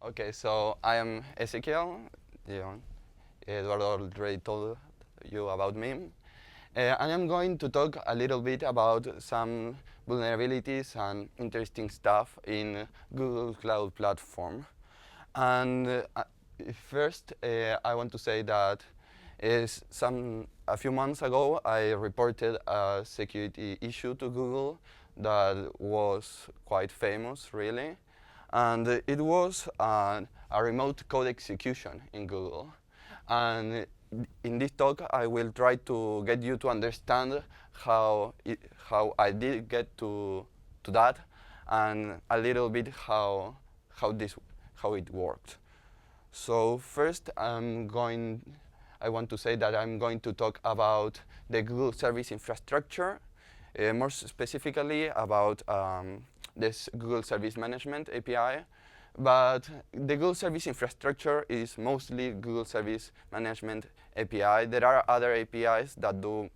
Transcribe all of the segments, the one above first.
Okay, so I am Ezekiel. Eduardo already told you about me. And I'm going to talk a little bit about some vulnerabilities and interesting stuff in Google Cloud Platform. And first, I want to say that a few months ago, I reported a security issue to Google that was quite famous, really. And it was a remote code execution in Google. And in this talk, I will try to get you to understand how I did get to that, and a little bit how it worked. So first, I want to say that I'm going to talk about the Google Service Infrastructure, more specifically about this Google Service Management API. But the Google Service Infrastructure is mostly Google Service Management API. There are other APIs that do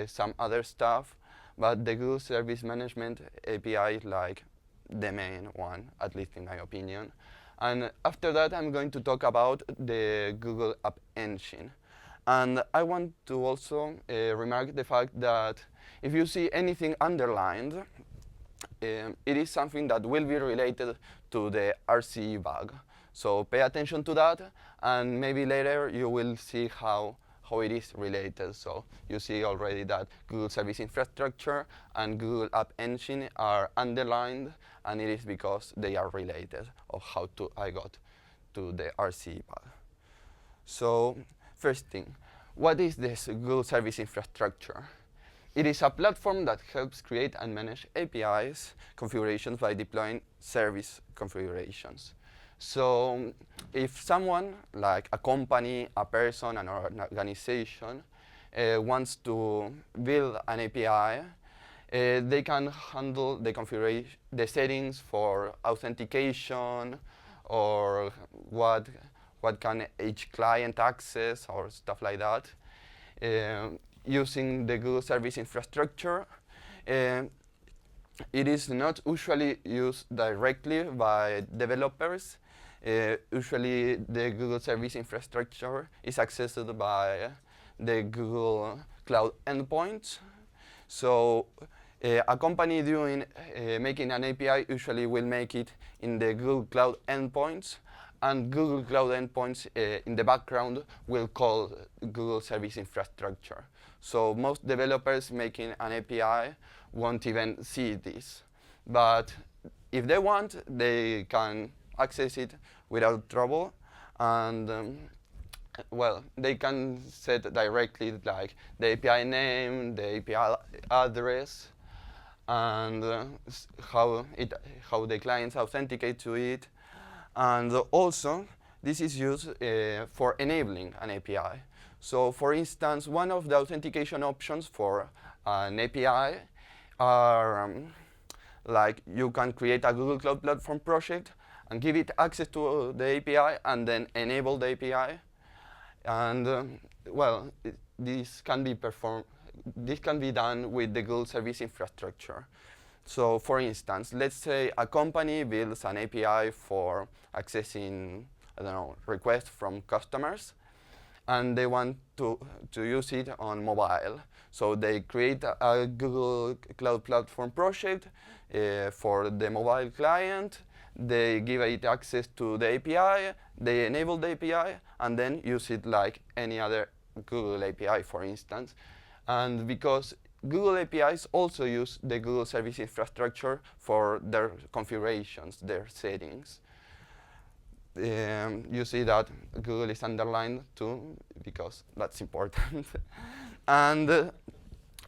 some other stuff, but the Google Service Management API is like the main one, at least in my opinion. And after that, I'm going to talk about the Google App Engine. And I want to also remark the fact that if you see anything underlined, it is something that will be related to the RCE bug. So pay attention to that, and maybe later you will see how it is related. So you see already that Google Service Infrastructure and Google App Engine are underlined, and it is because they are related of how I got to the RCE bug. So first thing, what is this Google Service Infrastructure? It is a platform that helps create and manage APIs configurations by deploying service configurations. So if someone, like a company, a person, an organization, wants to build an API, they can handle the settings for authentication, or what can each client access, or stuff like that. Using the Google Service Infrastructure. It is not usually used directly by developers. Usually the Google Service Infrastructure is accessed by the Google Cloud endpoints. So a company making an API usually will make it in the Google Cloud endpoints, and Google Cloud endpoints in the background will call Google Service Infrastructure. So most developers making an API won't even see this. But if they want, they can access it without trouble. And well, they can set directly like the API name, the API address, and how the clients authenticate to it. And also, this is used for enabling an API. So for instance, one of the authentication options for an API are like you can create a Google Cloud Platform project and give it access to the API and then enable the API. And well, this can be done with the Google Service Infrastructure. So for instance, let's say a company builds an API for accessing, I don't know, requests from customers, and they want to use it on mobile. So they create a Google Cloud Platform project for the mobile client. They give it access to the API, they enable the API, and then use it like any other Google API, for instance. And because Google APIs also use the Google Service Infrastructure for their configurations, their settings. You see that Google is underlined too, because that's important. And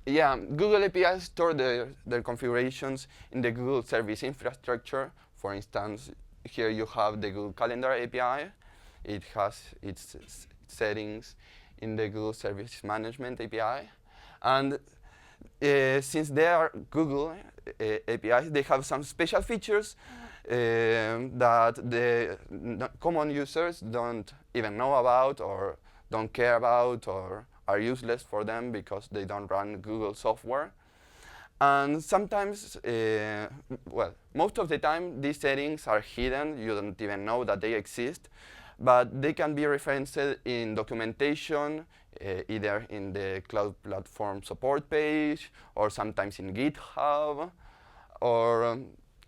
yeah, Google APIs store their configurations in the Google Service Infrastructure. For instance, here you have the Google Calendar API. It has its settings in the Google Service Management API. And since they are Google APIs, they have some special features that the common users don't even know about, or don't care about, or are useless for them because they don't run Google software. And sometimes, well, most of the time, these settings are hidden. You don't even know that they exist. But they can be referenced in documentation, either in the Cloud Platform support page, or sometimes in GitHub, or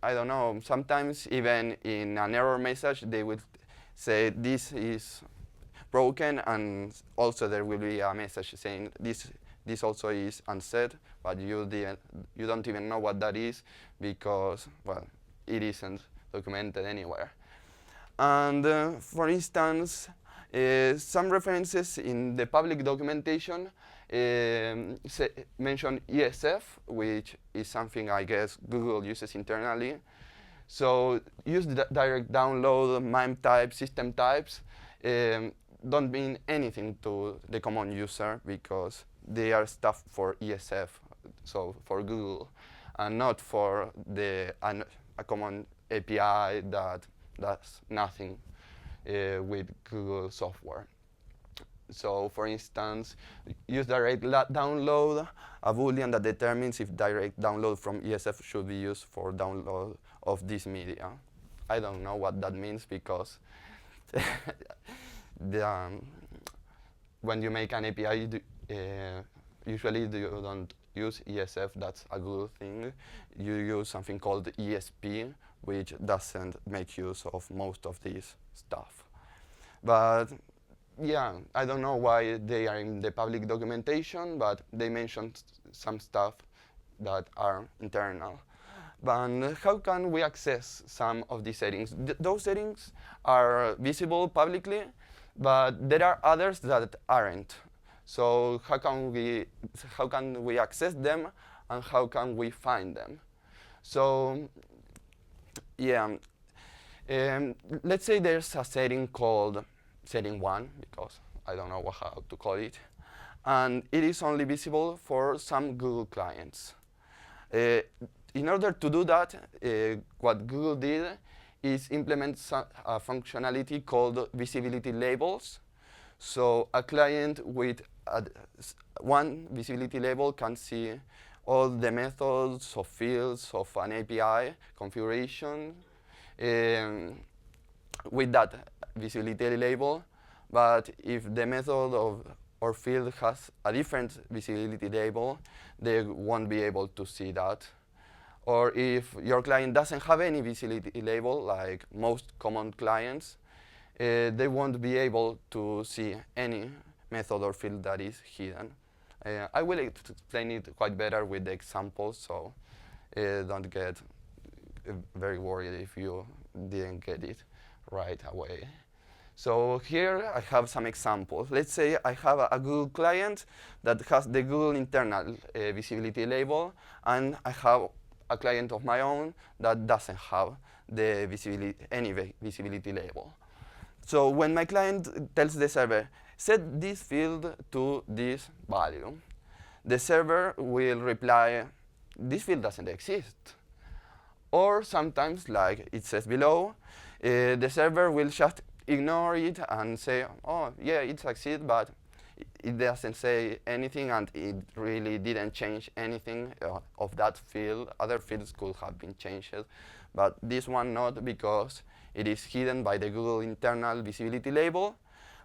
I don't know, sometimes even in an error message, they will say this is broken, and also there will be a message saying this also is unset, but you don't even know what that is because, well, it isn't documented anywhere. And for instance, some references in the public documentation mention ESF, which is something I guess Google uses internally. So use the direct download, MIME types, system types don't mean anything to the common user because they are stuff for ESF, so for Google, and not for a common API that does nothing with Google software. So for instance, use direct download, a boolean that determines if direct download from ESF should be used for download of this media. I don't know what that means because when you make an API, usually you don't use ESF, that's a good thing. You use something called ESP, which doesn't make use of most of this stuff. But yeah, I don't know why they are in the public documentation, but they mentioned some stuff that are internal. But how can we access some of these settings? Those settings are visible publicly, but there are others that aren't. So how can we access them, and how can we find them? So yeah, let's say there's a setting called setting 1, because I don't know how to call it, and it is only visible for some Google clients. In order to do that, what Google did is implement a functionality called visibility labels. So a client with one visibility label can see all the methods or fields of an API configuration with that visibility label. But if the method or field has a different visibility label, they won't be able to see that. Or if your client doesn't have any visibility label, like most common clients, they won't be able to see any method or field that is hidden. I will explain it quite better with the examples, so don't get very worried if you didn't get it right away. So here I have some examples. Let's say I have a Google client that has the Google internal visibility label, and I have a client of my own that doesn't have the any visibility label. So when my client tells the server, set this field to this value, the server will reply, this field doesn't exist. Or sometimes, like it says below, the server will just ignore it and say, oh, yeah, it succeeds, but it doesn't say anything, and it really didn't change anything of that field. Other fields could have been changed, but this one not, because it is hidden by the Google internal visibility label.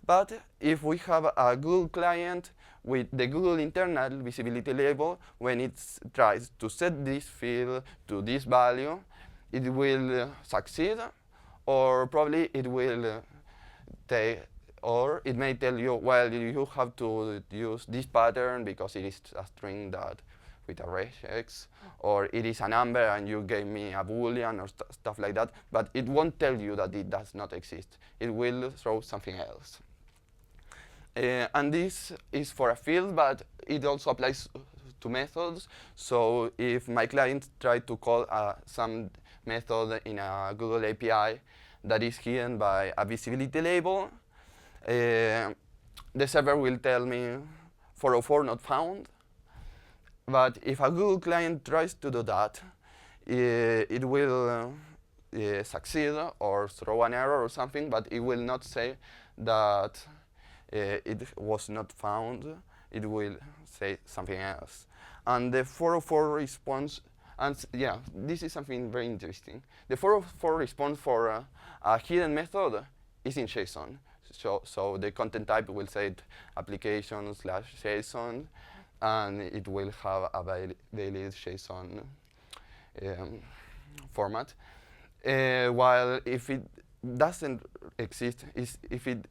But if we have a Google client with the Google internal visibility label, when it tries to set this field to this value, it will succeed, or probably it will or it may tell you, well, you have to use this pattern because it is a string that with a regex, or it is a number and you gave me a boolean or stuff like that, but it won't tell you that it does not exist. It will throw something else. And this is for a field, but it also applies to methods. So if my client tried to call some method in a Google API that is hidden by a visibility label, the server will tell me 404 not found. But if a Google client tries to do that, it will succeed or throw an error or something, but it will not say that it was not found. it will say something else. And the 404 response, and yeah, this is something very interesting. The 404 response for a hidden method is in JSON. So the content type will say application/JSON, and it will have a valid JSON format. While if it doesn't exist, if it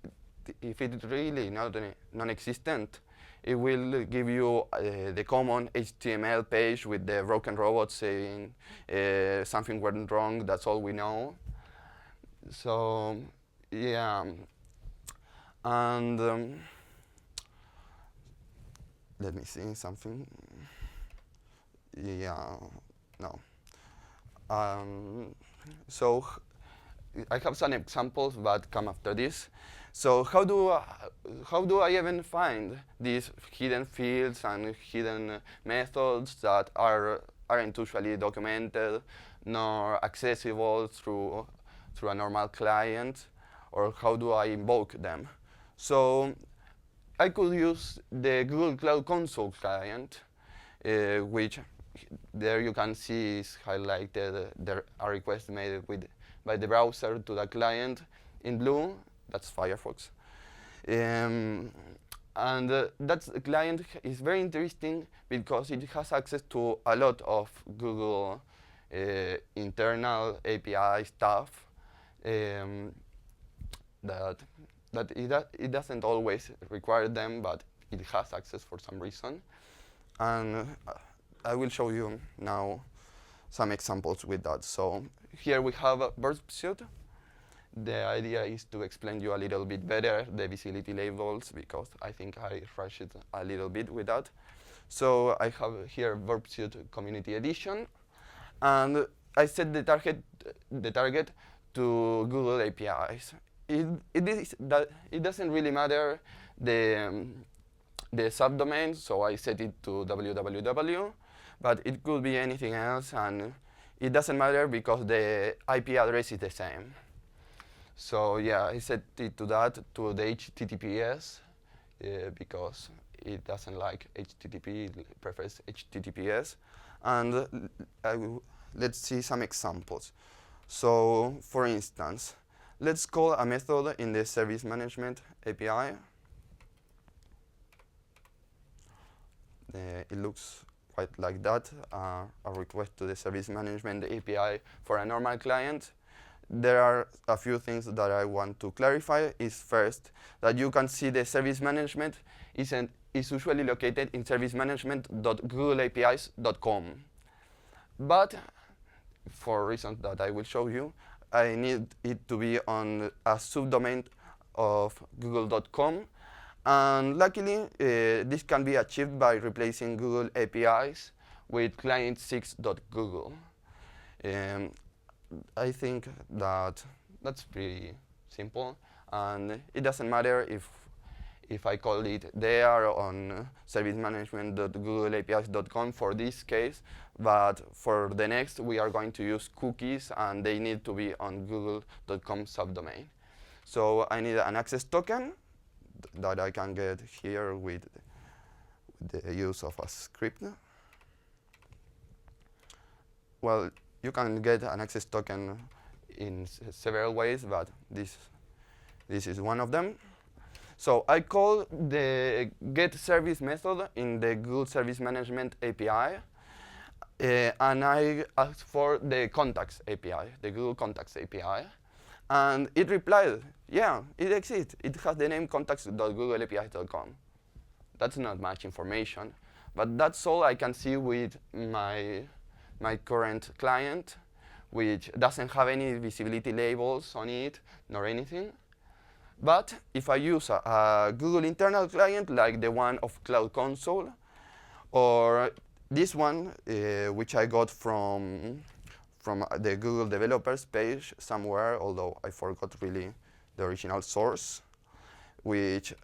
really non-existent, it will give you the common HTML page with the broken robot saying something went wrong. That's all we know. So yeah, and let me see something. Yeah, no. So I have some examples that come after this. So how do I even find these hidden fields and hidden methods that aren't usually documented nor accessible through a normal client, or how do I invoke them? So I could use the Google Cloud Console client, which there you can see is highlighted a request made by the browser to the client in blue. That's Firefox. And that client is very interesting because it has access to a lot of Google internal API stuff that it doesn't always require them, but it has access for some reason. And I will show you now some examples with that. So here we have BugSWAT. The idea is to explain you a little bit better the visibility labels, because I think I rushed it a little bit with that. So I have here BugSWAT Community Edition, and I set the target to Google APIs. It doesn't really matter the subdomain, so I set it to www, but it could be anything else, and it doesn't matter because the IP address is the same. So yeah, I set it to that, to the HTTPS, because it doesn't like HTTP, it prefers HTTPS. And let's see some examples. So for instance, let's call a method in the service management API. It looks quite like that, a request to the service management API for a normal client. There are a few things that I want to clarify. Is first, that you can see the service management is usually located in servicemanagement.googleapis.com. But for reasons that I will show you, I need it to be on a subdomain of google.com. And luckily, this can be achieved by replacing Google APIs with client6.google. I think that's pretty simple, and it doesn't matter if I call it there on servicemanagement.googleapis.com for this case, but for the next we are going to use cookies, and they need to be on google.com subdomain. So I need an access token that I can get here with the use of a script. Well, you can get an access token in several ways, but this is one of them. So I call the getService method in the Google Service Management API, and I ask for the Contacts API, the Google Contacts API. And it replied, yeah, it exists. It has the name contacts.googleapis.com. That's not much information, but that's all I can see with my current client, which doesn't have any visibility labels on it, nor anything. But if I use a Google internal client, like the one of Cloud Console, or this one, which I got from the Google developers page somewhere, although I forgot really the original source, which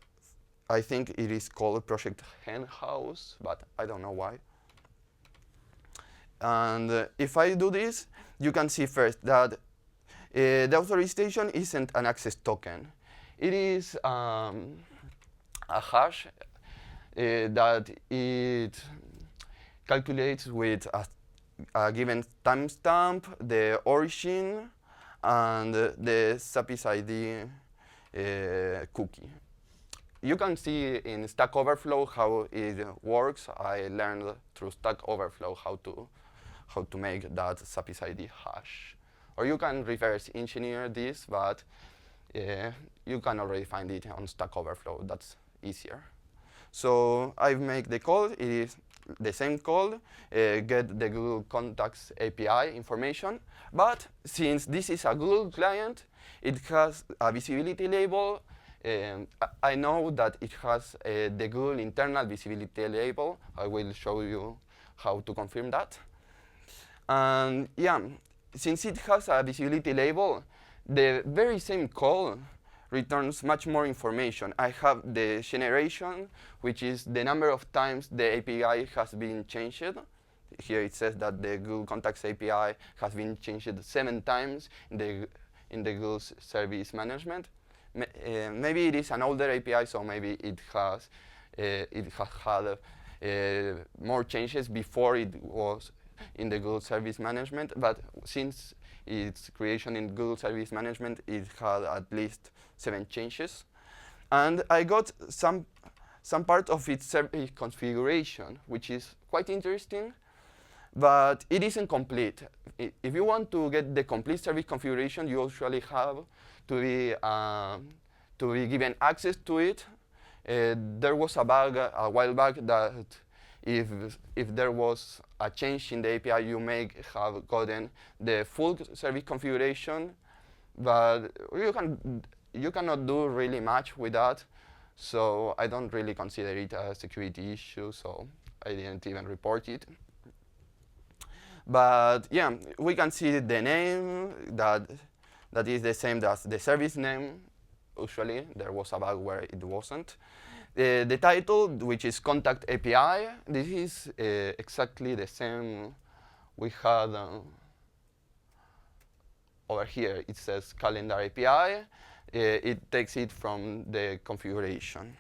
I think it is called Project Henhouse, but I don't know why. And if I do this, you can see first that the authorization isn't an access token. It is a hash that it calculates with a given timestamp, the origin, and the service ID cookie. You can see in Stack Overflow how it works. I learned through Stack Overflow how to make that service ID hash. Or you can reverse engineer this, but you can already find it on Stack Overflow. That's easier. So I make the call. It is the same call, get the Google Contacts API information. But since this is a Google client, it has a visibility label. I know that it has the Google internal visibility label. I will show you how to confirm that. And yeah, since it has a visibility label, the very same call returns much more information. I have the generation, which is the number of times the API has been changed. Here it says that the Google Contacts API has been changed 7 times in the Google Service Management. Maybe it is an older API, so maybe it has had more changes before it was in the Google Service Management. But since its creation in Google Service Management, it had at least 7 changes. And I got some part of its service configuration, which is quite interesting, but it isn't complete. If you want to get the complete service configuration, you usually have to be given access to it. There was a bug a while back that if there was a change in the API, you may have gotten the full service configuration, but you cannot do really much with that. So I don't really consider it a security issue, so I didn't even report it. But yeah, we can see the name that is the same as the service name. Usually, there was a bug where it wasn't. The title, which is Contact API, this is exactly the same we had over here. It says Calendar API. It takes it from the configuration.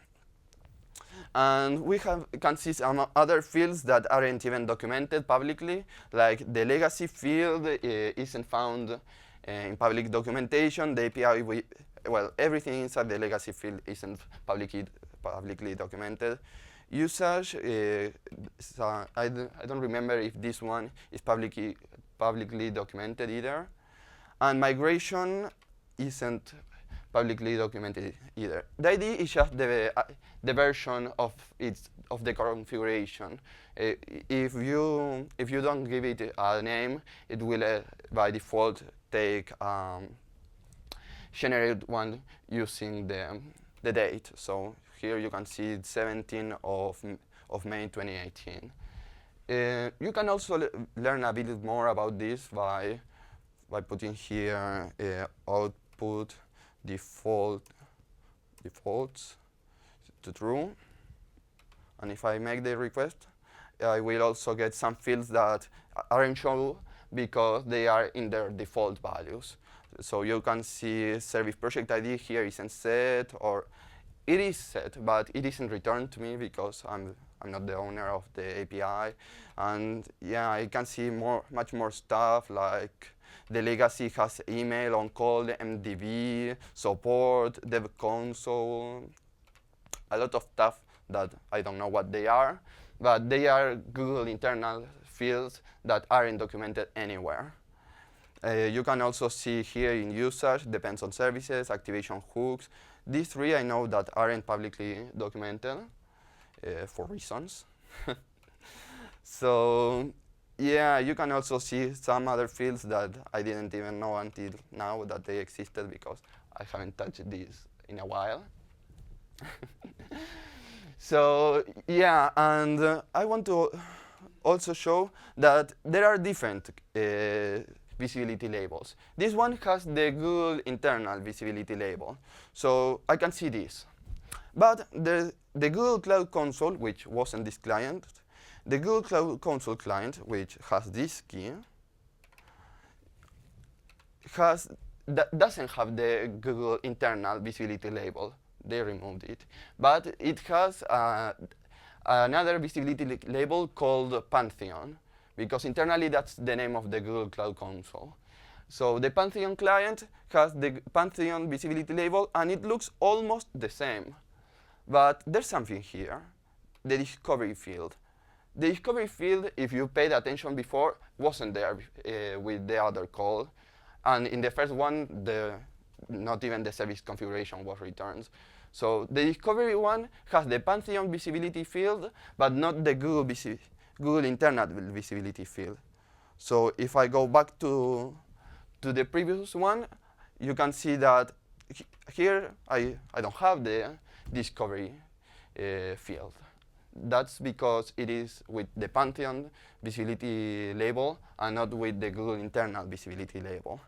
And we can see some other fields that aren't even documented publicly, like the legacy field isn't found in public documentation. The API, well, everything inside the legacy field isn't publicly documented. Usage, I don't remember if this one is publicly documented either. And migration isn't publicly documented either. The ID is just the version of the configuration. If you don't give it a name, it will by default take generate one using the date. So here you can see 17th of May 2018. You can also learn a bit more about this by putting here output defaults to true. And if I make the request, I will also get some fields that aren't shown because they are in their default values. So you can see service project ID here isn't set, or it is set, but it isn't returned to me because I'm not the owner of the API. And yeah, I can see much more stuff, like the legacy has email, on-call, MDB, support, dev console, a lot of stuff that I don't know what they are, but they are Google internal fields that aren't documented anywhere. You can also see here in usage, depends on services, activation hooks. These 3 I know that aren't publicly documented for reasons. So yeah, you can also see some other fields that I didn't even know until now that they existed because I haven't touched these in a while. So yeah, and I want to also show that there are different visibility labels. This one has the Google internal visibility label, so I can see this. But the Google Cloud Console, which wasn't this client, the Google Cloud Console client, which has this key, doesn't have the Google internal visibility label. They removed it. But it has another visibility label called Pantheon, because internally that's the name of the Google Cloud Console. So the Pantheon client has the Pantheon visibility label, and it looks almost the same. But there's something here, the discovery field. The discovery field, if you paid attention before, wasn't there with the other call. And in the first one, not even the service configuration was returned. So the discovery one has the Pantheon visibility field, but not the Google internal visibility field. So if I go back to the previous one, you can see that here I don't have the discovery field. That's because it is with the Pantheon visibility label and not with the Google internal visibility label.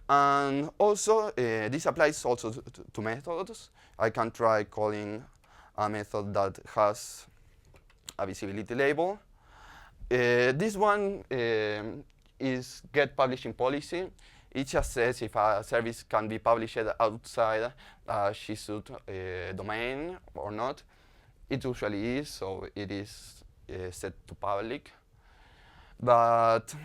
And also, this applies also to methods. I can try calling a method that has a visibility label. This one is get publishing policy. It just says if a service can be published outside a JSON domain or not. It usually is, so it is set to public. But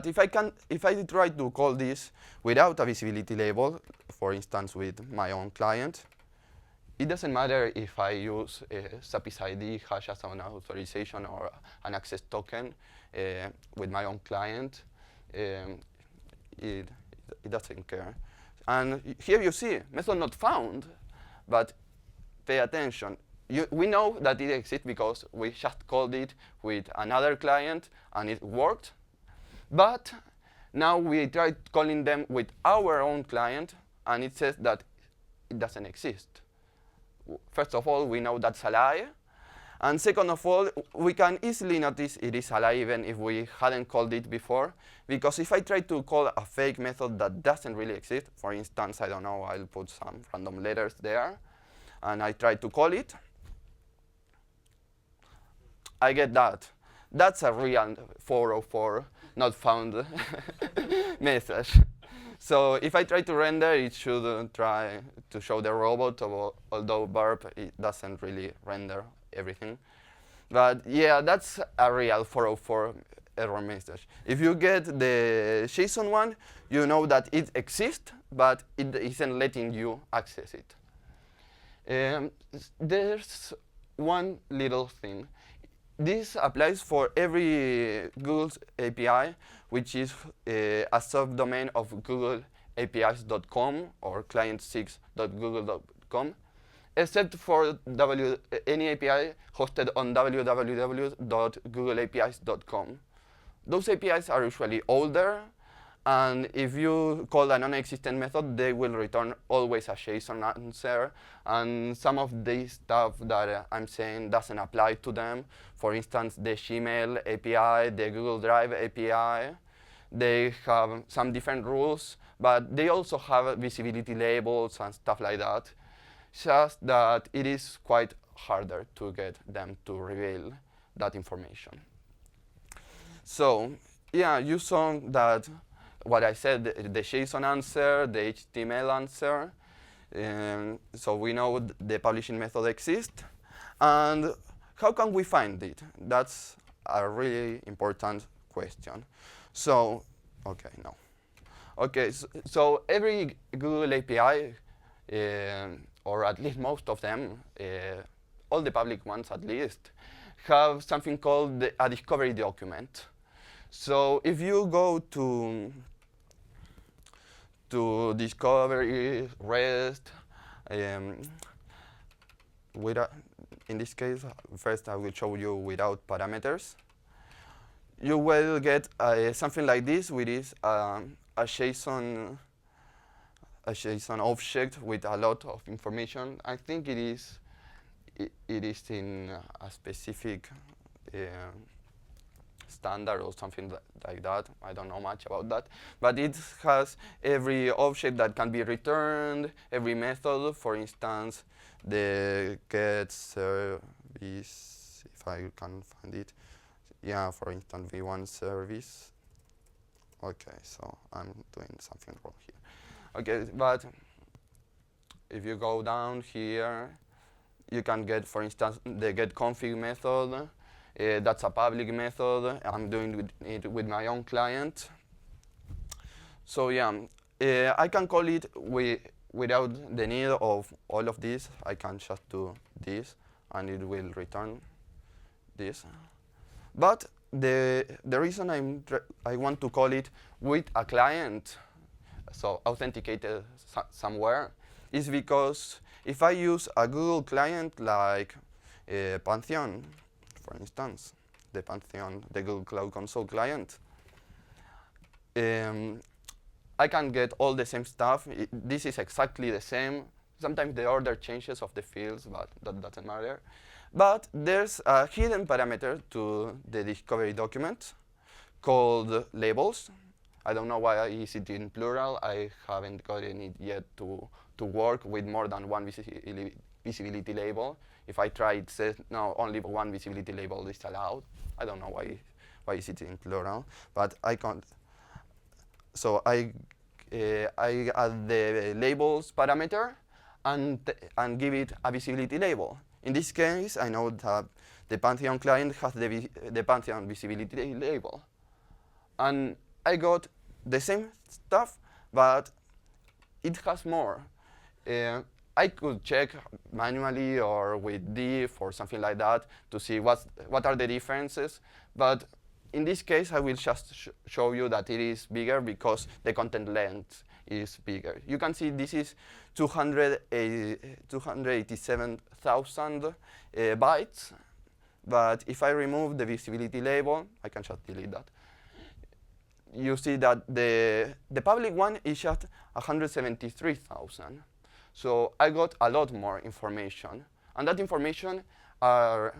if I try to call this without a visibility label, for instance with my own client, it doesn't matter if I use service ID hash as an authorization or an access token with my own client. It doesn't care. And here you see method not found, but pay attention. We know that it exists because we just called it with another client and it worked. But now we tried calling them with our own client and it says that it doesn't exist. First of all, we know that's a lie. And second of all, we can easily notice it is a lie even if we hadn't called it before. Because if I try to call a fake method that doesn't really exist, for instance, I don't know, I'll put some random letters there, and I try to call it, I get that. That's a real 404 not found message. So if I try to render, it should try to show the robot, although burp, it doesn't really render everything. But yeah, that's a real 404 error message. If you get the JSON one, you know that it exists, but it isn't letting you access it. There's one little thing. This applies for every Google's API, which is a subdomain of googleapis.com or client6.google.com, except for any API hosted on www.googleapis.com. Those APIs are usually older, and if you call a non-existent method, they will return always a JSON answer, and some of the stuff that I'm saying doesn't apply to them. For instance, the Gmail API, the Google Drive API, they have some different rules, but they also have visibility labels and stuff like that. Just that it is quite harder to get them to reveal that information. So yeah, you saw that what I said, the JSON answer, the HTML answer. So we know the publishing method exists. And how can we find it? That's a really important question. So, okay, no. Okay, so every Google API, or at least most of them, all the public ones at least, have something called a discovery document. So if you go to discovery, REST, in this case, first I will show you without parameters. You will get something like this, which is a JSON object with a lot of information. I think it is in a specific standard or something like that. I don't know much about that. But it has every object that can be returned, every method. For instance, the get service, if I can find it. Yeah, for instance, v1 service. Okay, so I'm doing something wrong here. Okay, but if you go down here, you can get, for instance, the getConfig method. That's a public method. I'm doing it with my own client. So yeah, I can call it without the need of all of this. I can just do this, and it will return this. But the reason I want to call it with a client, so authenticated somewhere, is because if I use a Google client like Pantheon, for instance, the Pantheon, the Google Cloud Console client, I can get all the same stuff. This is exactly the same. Sometimes the order changes of the fields, but that doesn't matter. But there's a hidden parameter to the discovery document called labels. I don't know why is it in plural. I haven't gotten it yet to work with more than one visibility label. If I try, it says no, only one visibility label is allowed. I don't know why is it in plural, but I can't. So I add the labels parameter and give it a visibility label. In this case, I know that the Pantheon client has the Pantheon visibility label. And I got the same stuff, but it has more. I could check manually or with diff or something like that to see what are the differences. But in this case, I will just show you that it is bigger because the content length is bigger. You can see this is 287,000 bytes. But if I remove the visibility label, I can just delete that. You see that the public one is just 173,000. So I got a lot more information. And that information are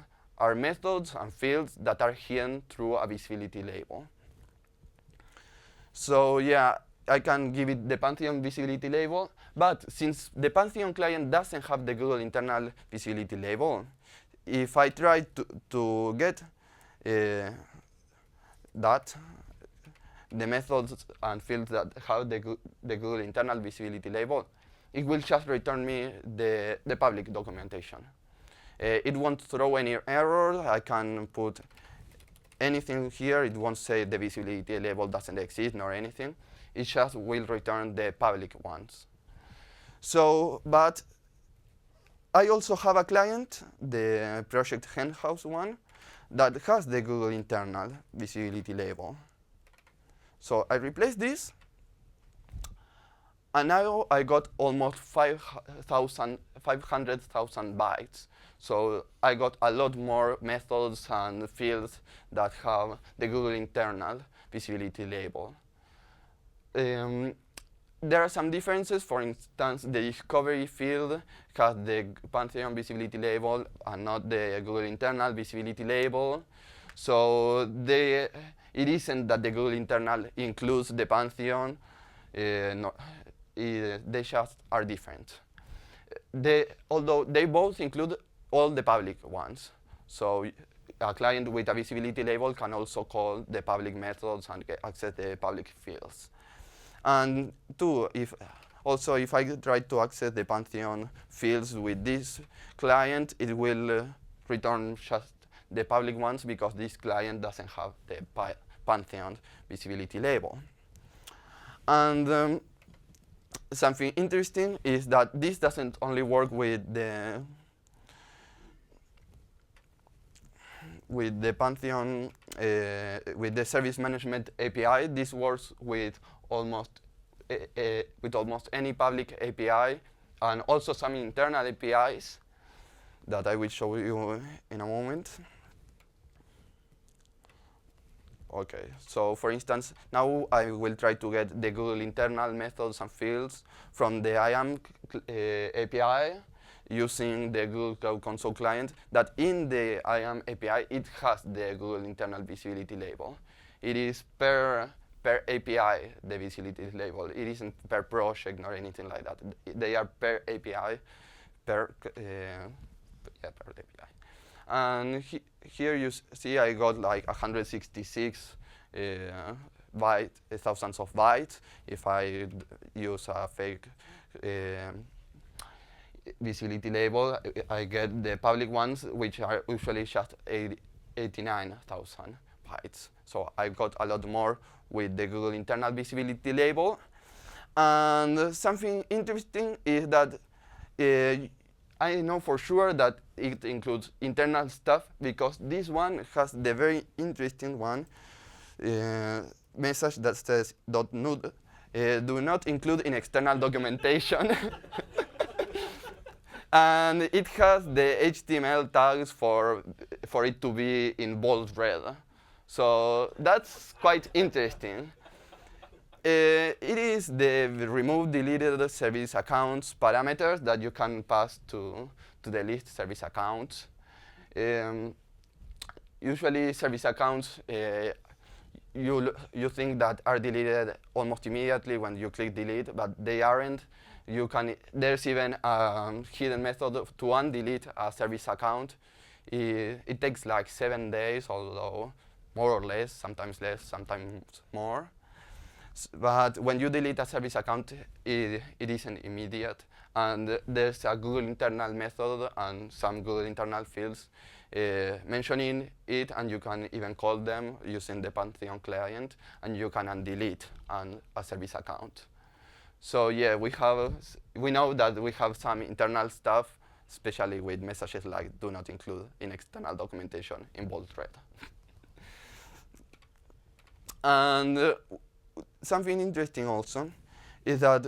methods and fields that are hidden through a visibility label. So yeah, I can give it the Pantheon visibility label. But since the Pantheon client doesn't have the Google internal visibility label, if I try to get that, the methods and fields that have the Google internal visibility label, it will just return me the public documentation. It won't throw any error. I can put anything here. It won't say the visibility label doesn't exist nor anything. It just will return the public ones. So, but I also have a client, the Project Henhouse one, that has the Google internal visibility label. So I replace this, and now I got almost 500,000 bytes. So I got a lot more methods and fields that have the Google internal visibility label. There are some differences. For instance, the discovery field has the Pantheon visibility label and not the Google internal visibility label. So it isn't that the Google internal includes the Pantheon. No, they just are different. Although they both include all the public ones. So a client with a visibility label can also call the public methods and access the public fields. And two, if I try to access the Pantheon fields with this client, it will return just the public ones because this client doesn't have the Pantheon visibility label. And something interesting is that this doesn't only work with the Pantheon, with the service management API. This works with almost any public API, and also some internal APIs that I will show you in a moment. Okay, so for instance, now I will try to get the Google internal methods and fields from the IAM API using the Google Cloud Console client, that in the IAM API, it has the Google internal visibility label. It is per API, the visibility label. It isn't per project or anything like that. They are per API, per API. And here you see I got like 166 thousands of bytes if I use a fake visibility label, I get the public ones, which are usually just 89,000 bytes. So I got a lot more with the Google internal visibility label. And something interesting is that I know for sure that it includes internal stuff, because this one has the very interesting one message that says .nud do not include in external documentation. And it has the HTML tags for it to be in bold red. So that's quite interesting. It is the remove deleted service accounts parameters that you can pass to the list service accounts. Usually service accounts you think that are deleted almost immediately when you click delete, but they aren't. There's even a hidden method to undelete a service account. It takes like 7 days, although more or less, sometimes less, sometimes more. But when you delete a service account, it isn't immediate. And there's a Google internal method and some Google internal fields mentioning it, and you can even call them using the Pantheon client, and you can undelete a service account. So yeah, we know that we have some internal stuff, especially with messages like do not include in external documentation in bold red. And something interesting also is that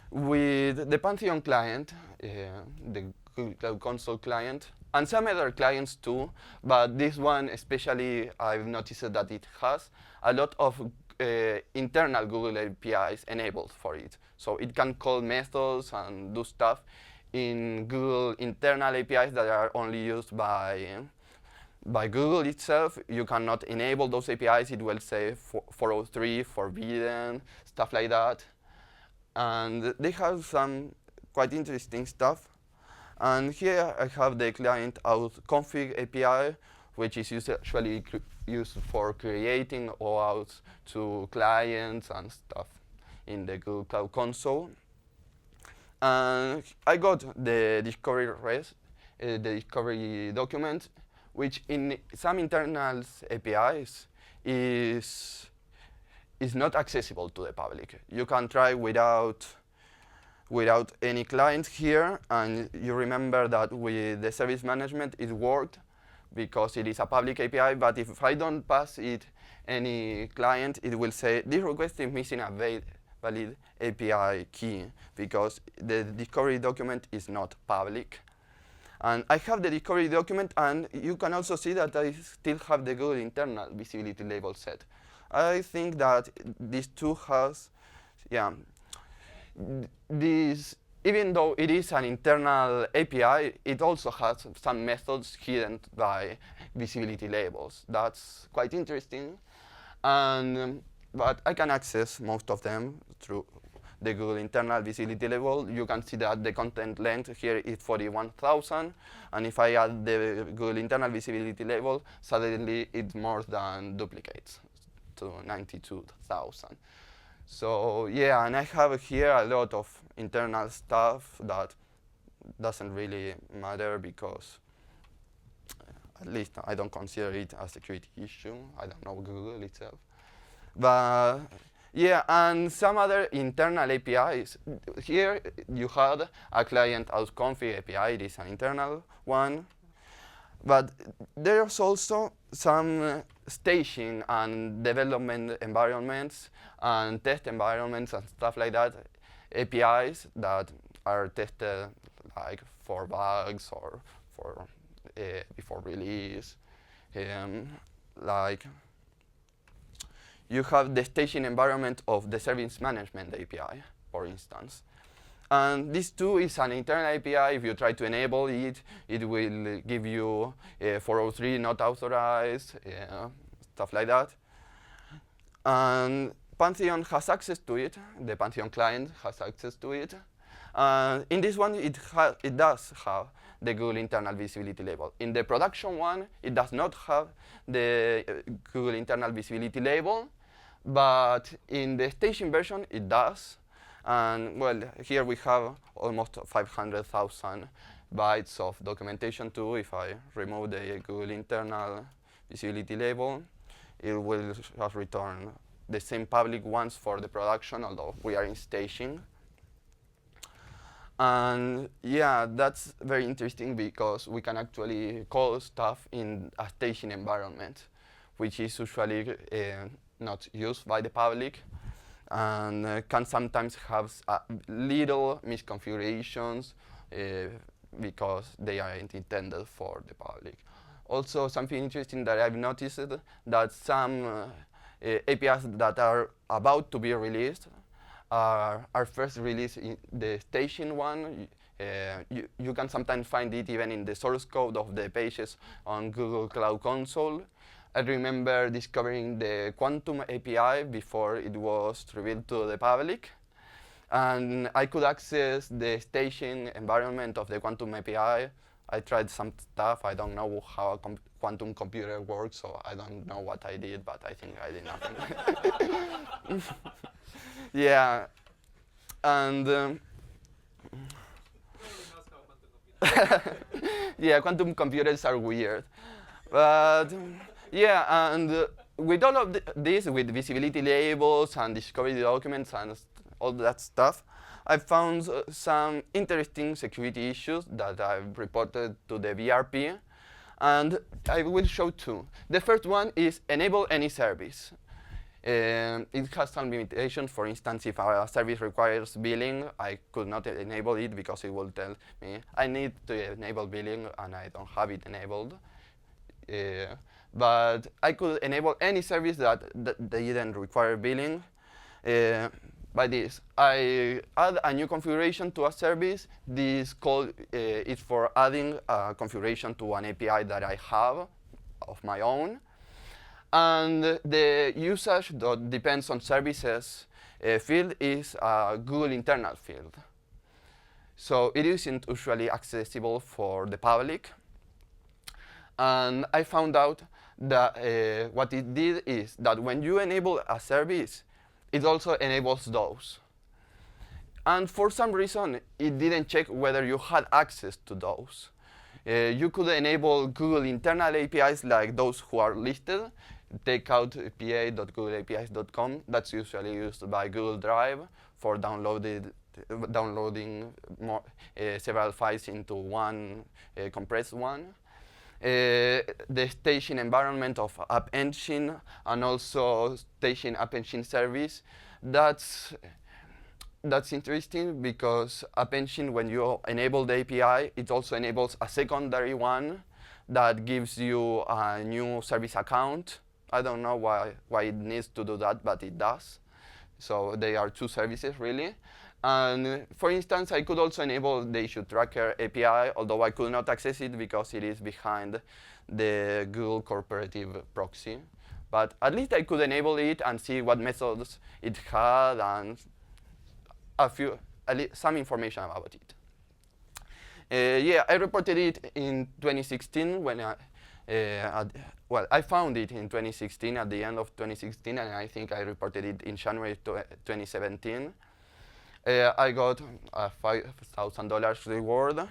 with the Pantheon client, the Google Cloud Console client, and some other clients too, but this one especially, I've noticed that it has a lot of internal Google APIs enabled for it. So it can call methods and do stuff in Google internal APIs that are only used by Google itself. You cannot enable those APIs. It will say 403, forbidden, stuff like that. And they have some quite interesting stuff. And here I have the client out config API, which is usually used for creating OAuths to clients and stuff in the Google Cloud Console. And I got the discovery the discovery document, which in some internal APIs is not accessible to the public. You can try without any client here, and you remember that with the service management it worked because it is a public API, but if I don't pass it any client, it will say this request is missing a valid API key because the discovery document is not public. And I have the discovery document, and you can also see that I still have the Google internal visibility label set. I think that these two has, even though it is an internal API, it also has some methods hidden by visibility labels. That's quite interesting. But I can access most of them through the Google internal visibility label. You can see that the content length here is 41,000. And if I add the Google internal visibility label, suddenly it more than duplicates to 92,000. So yeah, and I have here a lot of internal stuff that doesn't really matter because at least I don't consider it a security issue. I don't know Google itself. But yeah, and some other internal APIs. Here you had a client out config API. It is an internal one. But there's also some staging and development environments and test environments and stuff like that, APIs that are tested like for bugs or for before release. Like you have the staging environment of the service management API, for instance. And this too is an internal API. If you try to enable it, it will give you 403 not authorized, stuff like that. And Pantheon has access to it. The Pantheon client has access to it. In this one, it does have the Google internal visibility label. In the production one, it does not have the Google internal visibility label. But in the staging version, it does. And well, here we have almost 500,000 bytes of documentation too. If I remove the Google internal visibility label, it will just return the same public ones for the production, although we are in staging. And yeah, that's very interesting because we can actually call stuff in a staging environment, which is usually not used by the public, and can sometimes have little misconfigurations because they aren't intended for the public. Also, something interesting that I've noticed that some APIs that are about to be released are first released in the staging one. You can sometimes find it even in the source code of the pages on Google Cloud Console. I remember discovering the Quantum API before it was revealed to the public. And I could access the staging environment of the Quantum API. I tried some stuff. I don't know how a quantum computer works, so I don't know what I did, but I think I did nothing. Yeah, and yeah, quantum computers are weird. But yeah, and with all of this, with visibility labels and discovery documents and all that stuff, I found some interesting security issues that I've reported to the VRP, and I will show two. The first one is enable any service. It has some limitations. For instance, if a service requires billing, I could not enable it because it will tell me I need to enable billing and I don't have it enabled. But I could enable any service that didn't require billing. By this, I add a new configuration to a service. This call is for adding a configuration to an API that I have of my own. And the usage that depends on services field is a Google internal field. So it isn't usually accessible for the public. And I found out that what it did is that when you enable a service, it also enables those. And for some reason, it didn't check whether you had access to those. You could enable Google internal APIs like those who are listed. Take out pa.googleapis.com. That's usually used by Google Drive for downloading more, several files into one compressed one. The staging environment of App Engine and also staging App Engine service. That's interesting because App Engine, when you enable the API, it also enables a secondary one that gives you a new service account. I don't know why it needs to do that, but it does. So they are two services, really. And for instance, I could also enable the issue tracker API, although I could not access it because it is behind the Google corporative proxy. But at least I could enable it and see what methods it had and some information about it. Yeah, I reported it in 2016 when I found it in 2016 at the end of 2016, and I think I reported it in January 2017. I got a $5,000 reward,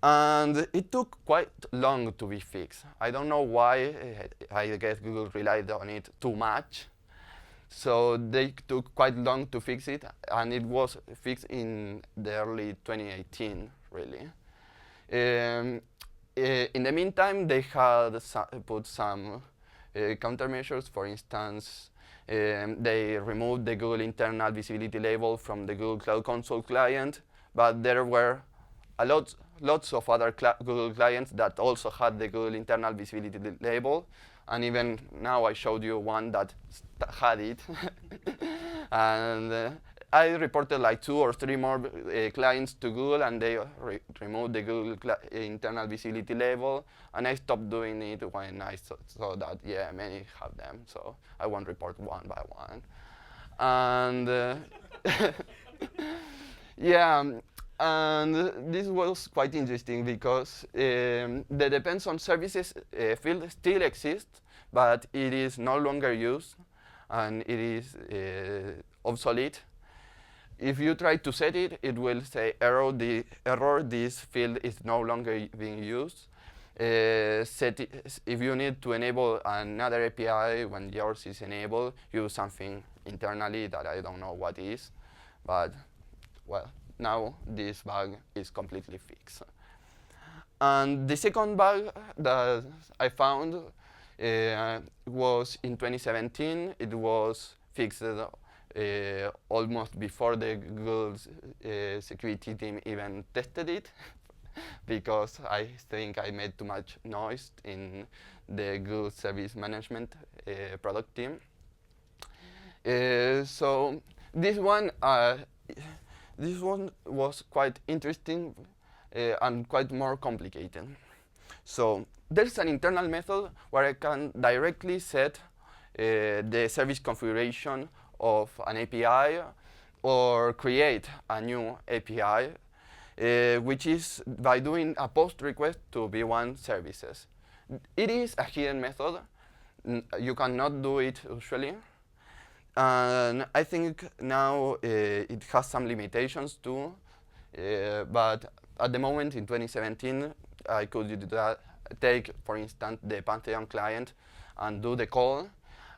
and it took quite long to be fixed. I don't know why. I guess Google relied on it too much. So they took quite long to fix it, and it was fixed in the early 2018, really. In the meantime, they had put some countermeasures. For instance, they removed the Google internal visibility label from the Google Cloud Console client, but there were lots of other Google clients that also had the Google internal visibility label. And even now, I showed you one that had it. And I reported like 2 or 3 more clients to Google, and they removed the Google internal visibility label. And I stopped doing it when I saw that, yeah, many have them. So I won't report one by one. And yeah, and this was quite interesting because the depends on services field still exists, but it is no longer used, and it is obsolete. if you try to set it, it will say error, this field is no longer being used. If you need to enable another API when yours is enabled, use something internally that I don't know what is. But, well, now this bug is completely fixed. And the second bug that I found was in 2017. It was fixed almost before the Google's security team even tested it, because I think I made too much noise in the Google Service Management product team. So this one was quite interesting and quite more complicated. So there's an internal method where I can directly set the service configuration of an API or create a new API, which is by doing a post request to V1 services. It is a hidden method. You cannot do it usually. And I think now it has some limitations too. But at the moment in 2017, I could do that, take, for instance, the Pantheon client and do the call.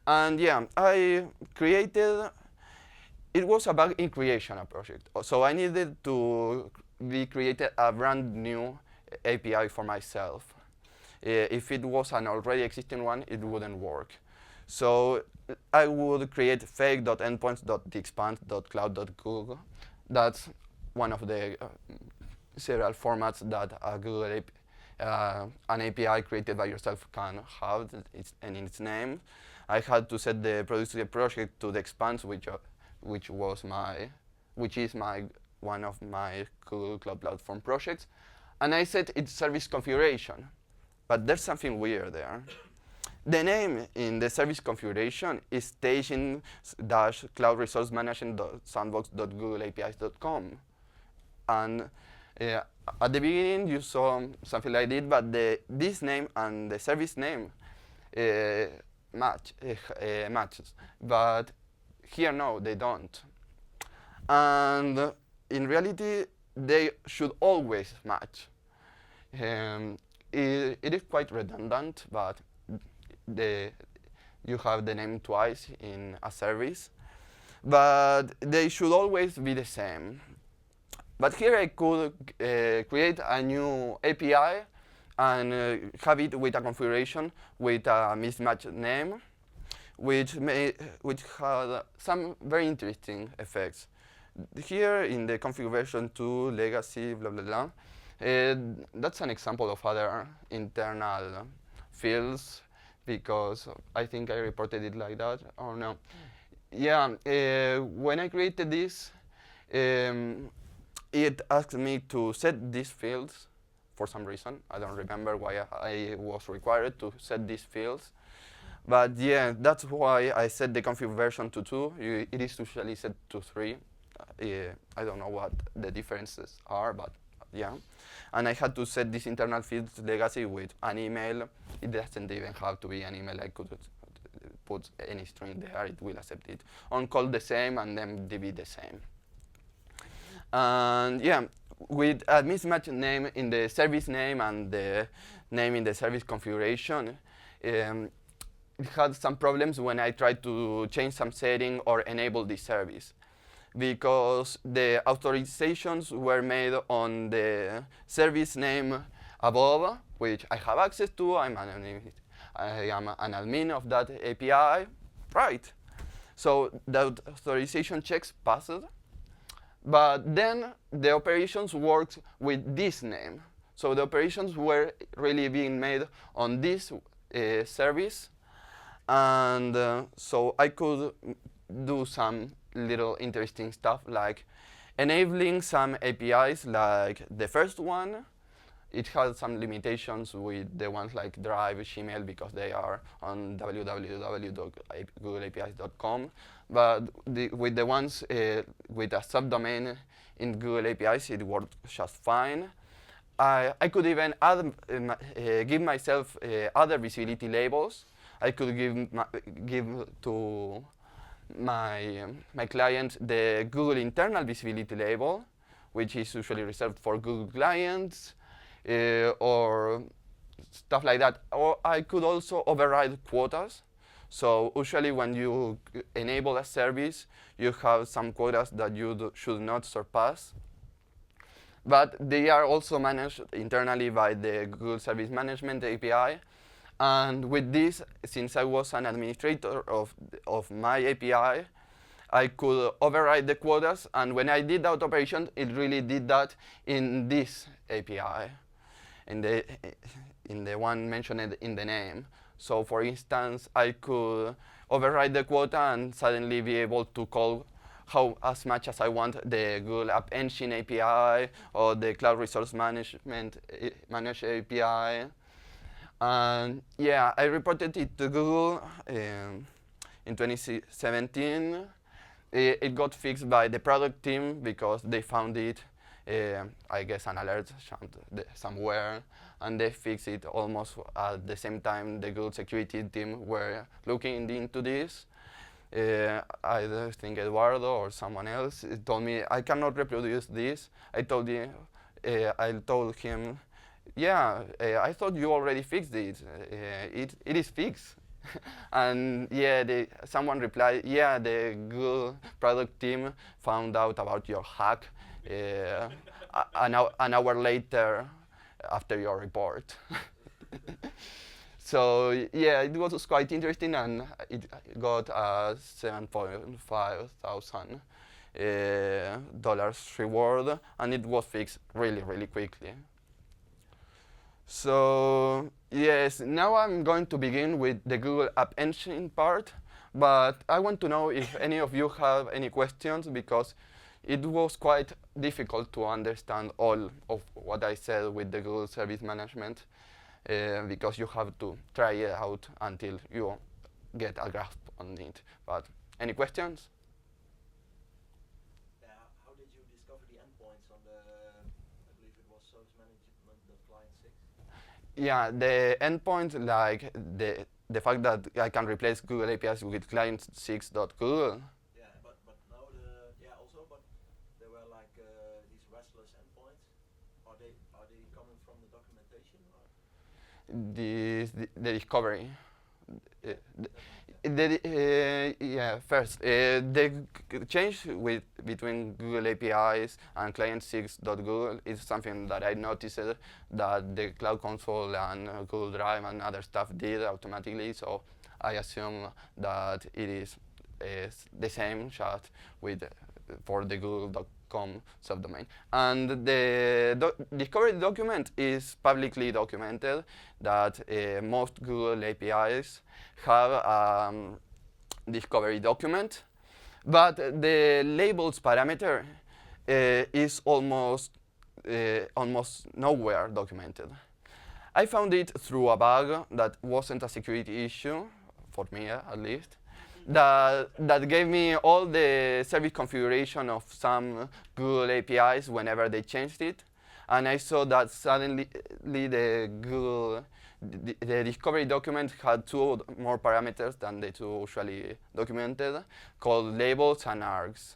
And yeah, I created, it was a bug in creation a project. So I needed to create a brand new API for myself. If it was an already existing one, it wouldn't work. So I would create fake.endpoints.dexpand.cloud.google. That's one of the several formats that a Google an API created by yourself can have in its name. I had to set the producer project to the expanse, which is one of my Google Cloud Platform projects, and I set its service configuration. But there's something weird there. The name in the service configuration is staging-cloud-resource-management.sandbox.googleapis.com, and at the beginning you saw something like this, but this name and the service name matches, but here no, they don't. And in reality, they should always match. It is quite redundant, but you have the name twice in a service, but they should always be the same. But here I could create a new API and have it with a configuration with a mismatched name, which had some very interesting effects. Here in the configuration to legacy, blah, blah, blah, that's an example of other internal fields, because I think I reported it like that, or no. Yeah, when I created this, it asked me to set these fields for some reason. I don't remember why I was required to set these fields. But yeah, that's why I set the config version to 2. It is usually set to 3. I don't know what the differences are, but yeah. And I had to set this internal fields legacy with an email. It doesn't even have to be an email. I could put any string there. It will accept it. On call the same, and then DB the same. And yeah, with a mismatched name in the service name and the name in the service configuration, it had some problems when I tried to change some setting or enable this service, because the authorizations were made on the service name above, which I have access to. I am an admin of that API, right? So the authorization checks passed, but then the operations worked with this name. So the operations were really being made on this service, and so I could do some little interesting stuff, like enabling some APIs, like the first one. It has some limitations with the ones like Drive, Gmail, because they are on www.googleapis.com. But with the ones with a subdomain in Google APIs, it worked just fine. I could even give myself other visibility labels. I could give to my client the Google internal visibility label, which is usually reserved for Google clients, or stuff like that. Or I could also override quotas. So usually when you enable a service, you have some quotas that you should not surpass. But they are also managed internally by the Google Service Management API. And with this, since I was an administrator of my API, I could override the quotas. And when I did that operation, it really did that in this API, in the one mentioned in the name. So for instance, I could override the quota and suddenly be able to call as much as I want the Google App Engine API or the Cloud Resource Management API. And yeah, I reported it to Google in 2017. It got fixed by the product team because they found it, I guess, an alert somewhere, and they fixed it almost at the same time the Google security team were looking into this. I think Eduardo or someone else told me, I cannot reproduce this. I told him, yeah, I thought you already fixed it. It is fixed. And yeah, someone replied, yeah, the Google product team found out about your hack an hour later after your report. So yeah, it was quite interesting, and it got a $7,500 dollars reward, and it was fixed really, really quickly. So yes, now I'm going to begin with the Google App Engine part, but I want to know if any of you have any questions, because it was quite difficult to understand all of what I said with the Google Service Management, because you have to try it out until you get a grasp on it. But any questions? How did you discover the endpoints on the, I believe it was service management client 6? Yeah, the endpoint, like the fact that I can replace Google APIs with client6.google. Yeah, but no, but there were like these restless endpoints. Are they coming from the documentation? Or? The discovery. First, the change between Google APIs and client6.google is something that I noticed that the Cloud Console and Google Drive and other stuff did automatically. So I assume that it is the same just for the Google.com subdomain. And the discovery document is publicly documented, that most Google APIs have a discovery document, but the labels parameter is almost nowhere documented. I found it through a bug that wasn't a security issue, for me at least, that gave me all the service configuration of some Google APIs whenever they changed it. And I saw that suddenly the discovery document had two more parameters than the two usually documented, called labels and args.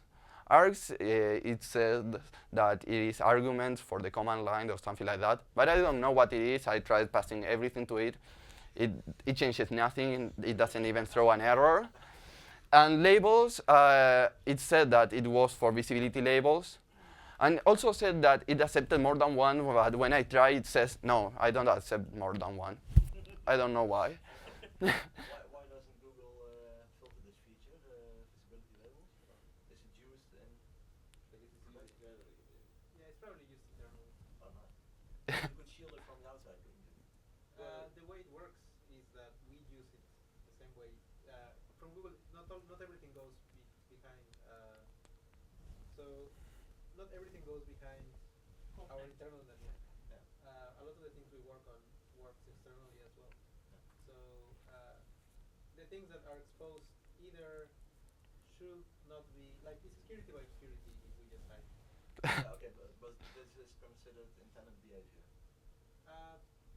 Args, it said that it is arguments for the command line or something like that, but I don't know what it is. I tried passing everything to it. It changes nothing. It doesn't even throw an error. And labels, it said that it was for visibility labels, and also said that it accepted more than one, but when I try, it says, no, I don't accept more than one. I don't know why. Why doesn't Google filter this feature, the visibility labels? Is it used in? Yeah, it's probably used internally. Oh, no. You could shield it from the outside, couldn't you? The way it works is that we use it the same way. From Google, not everything goes behind. So not everything goes behind our internal data. A lot of the things we work on works externally as well. So the things that are exposed either should not be, like, it's security by security if we just hide. Okay, but this is considered intended behavior.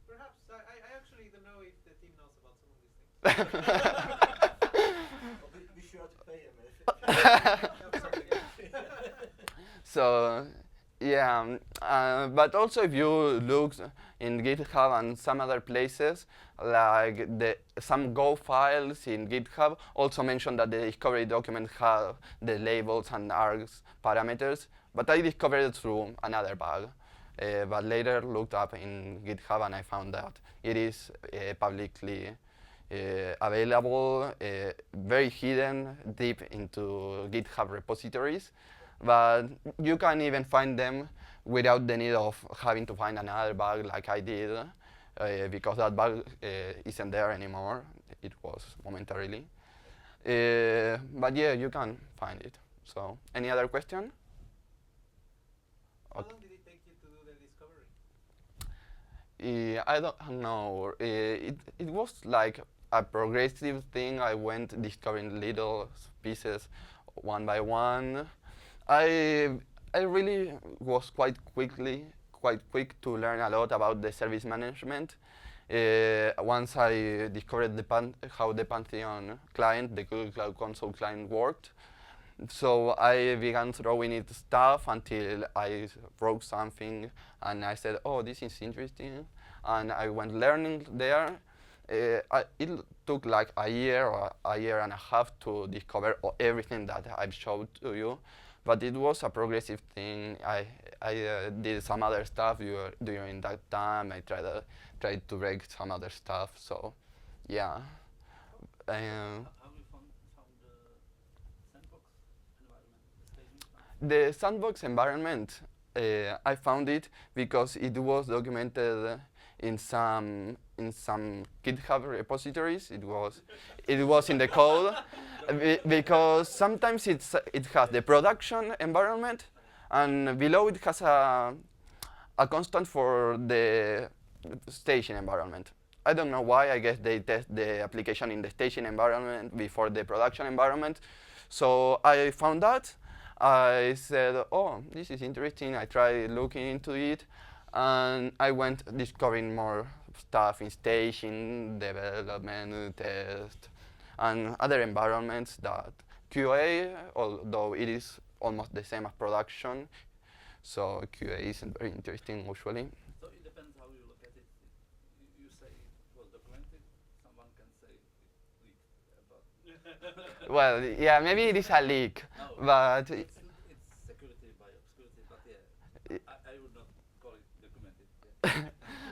Perhaps. I actually don't know if the team knows about some of these things. Well, we sure to pay him if. So, yeah, but also if you look in GitHub and some other places, like some Go files in GitHub also mention that the discovery document have the labels and args parameters, but I discovered it through another bug. But later looked up in GitHub and I found that it is publicly available, very hidden deep into GitHub repositories, but you can even find them without the need of having to find another bug like I did, because that bug isn't there anymore. It was momentarily. But yeah, you can find it. So, any other question? How long did it take you to do the discovery? I don't know. It was like a progressive thing. I went discovering little pieces one by one. I really was quite quick to learn a lot about the service management. Once I discovered how the Pantheon client, the Google Cloud Console client, worked. So I began throwing it stuff until I wrote something and I said, oh, this is interesting. And I went learning there. It took like a year or a year and a half to discover everything that I've showed to you. But it was a progressive thing. I did some other stuff during that time. I tried to break some other stuff. So, yeah. How you found the sandbox environment, the staging? The sandbox environment, I found it because it was documented in some GitHub repositories. It was in the code because sometimes it has the production environment, and below it has a constant for the staging environment. I don't know why. I guess they test the application in the staging environment before the production environment. So I found that. I said, oh, this is interesting. I tried looking into it, and I went discovering more stuff in staging, development, test, and other environments that QA, although it is almost the same as production, so QA isn't very interesting usually. So it depends how you look at it. You say it was documented, someone can say it leaked, but Well, yeah, maybe it is a leak, no, but it's security by obscurity, but yeah, I would not call it documented. Yeah.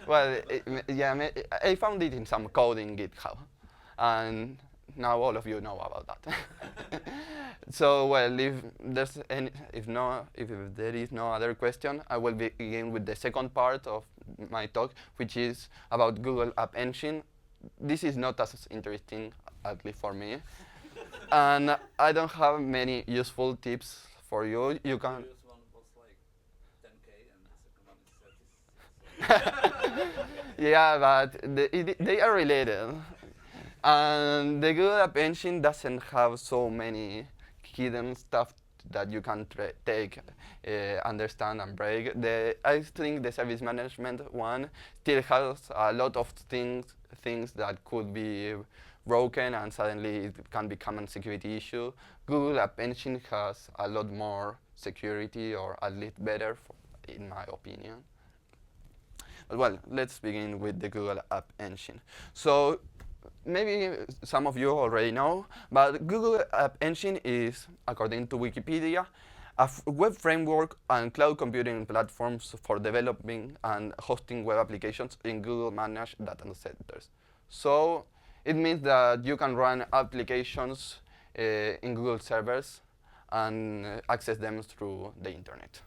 well, yeah, I found it in some code in GitHub, and now all of you know about that. So, well, if there is no other question, I will begin with the second part of my talk, which is about Google App Engine. This is not as interesting, at least for me, and I don't have many useful tips for you. You The can. previous one was like 10K and the second one is 30. Yeah, but they are related. And the Google App Engine doesn't have so many hidden stuff that you can take, understand, and break. I think the service management one still has a lot of things that could be broken and suddenly it can become a security issue. Google App Engine has a lot more security, or at least better, in my opinion. But well, let's begin with the Google App Engine. So maybe some of you already know, but Google App Engine is, according to Wikipedia, a web framework and cloud computing platforms for developing and hosting web applications in Google managed data centers. So it means that you can run applications in Google servers and access them through the internet.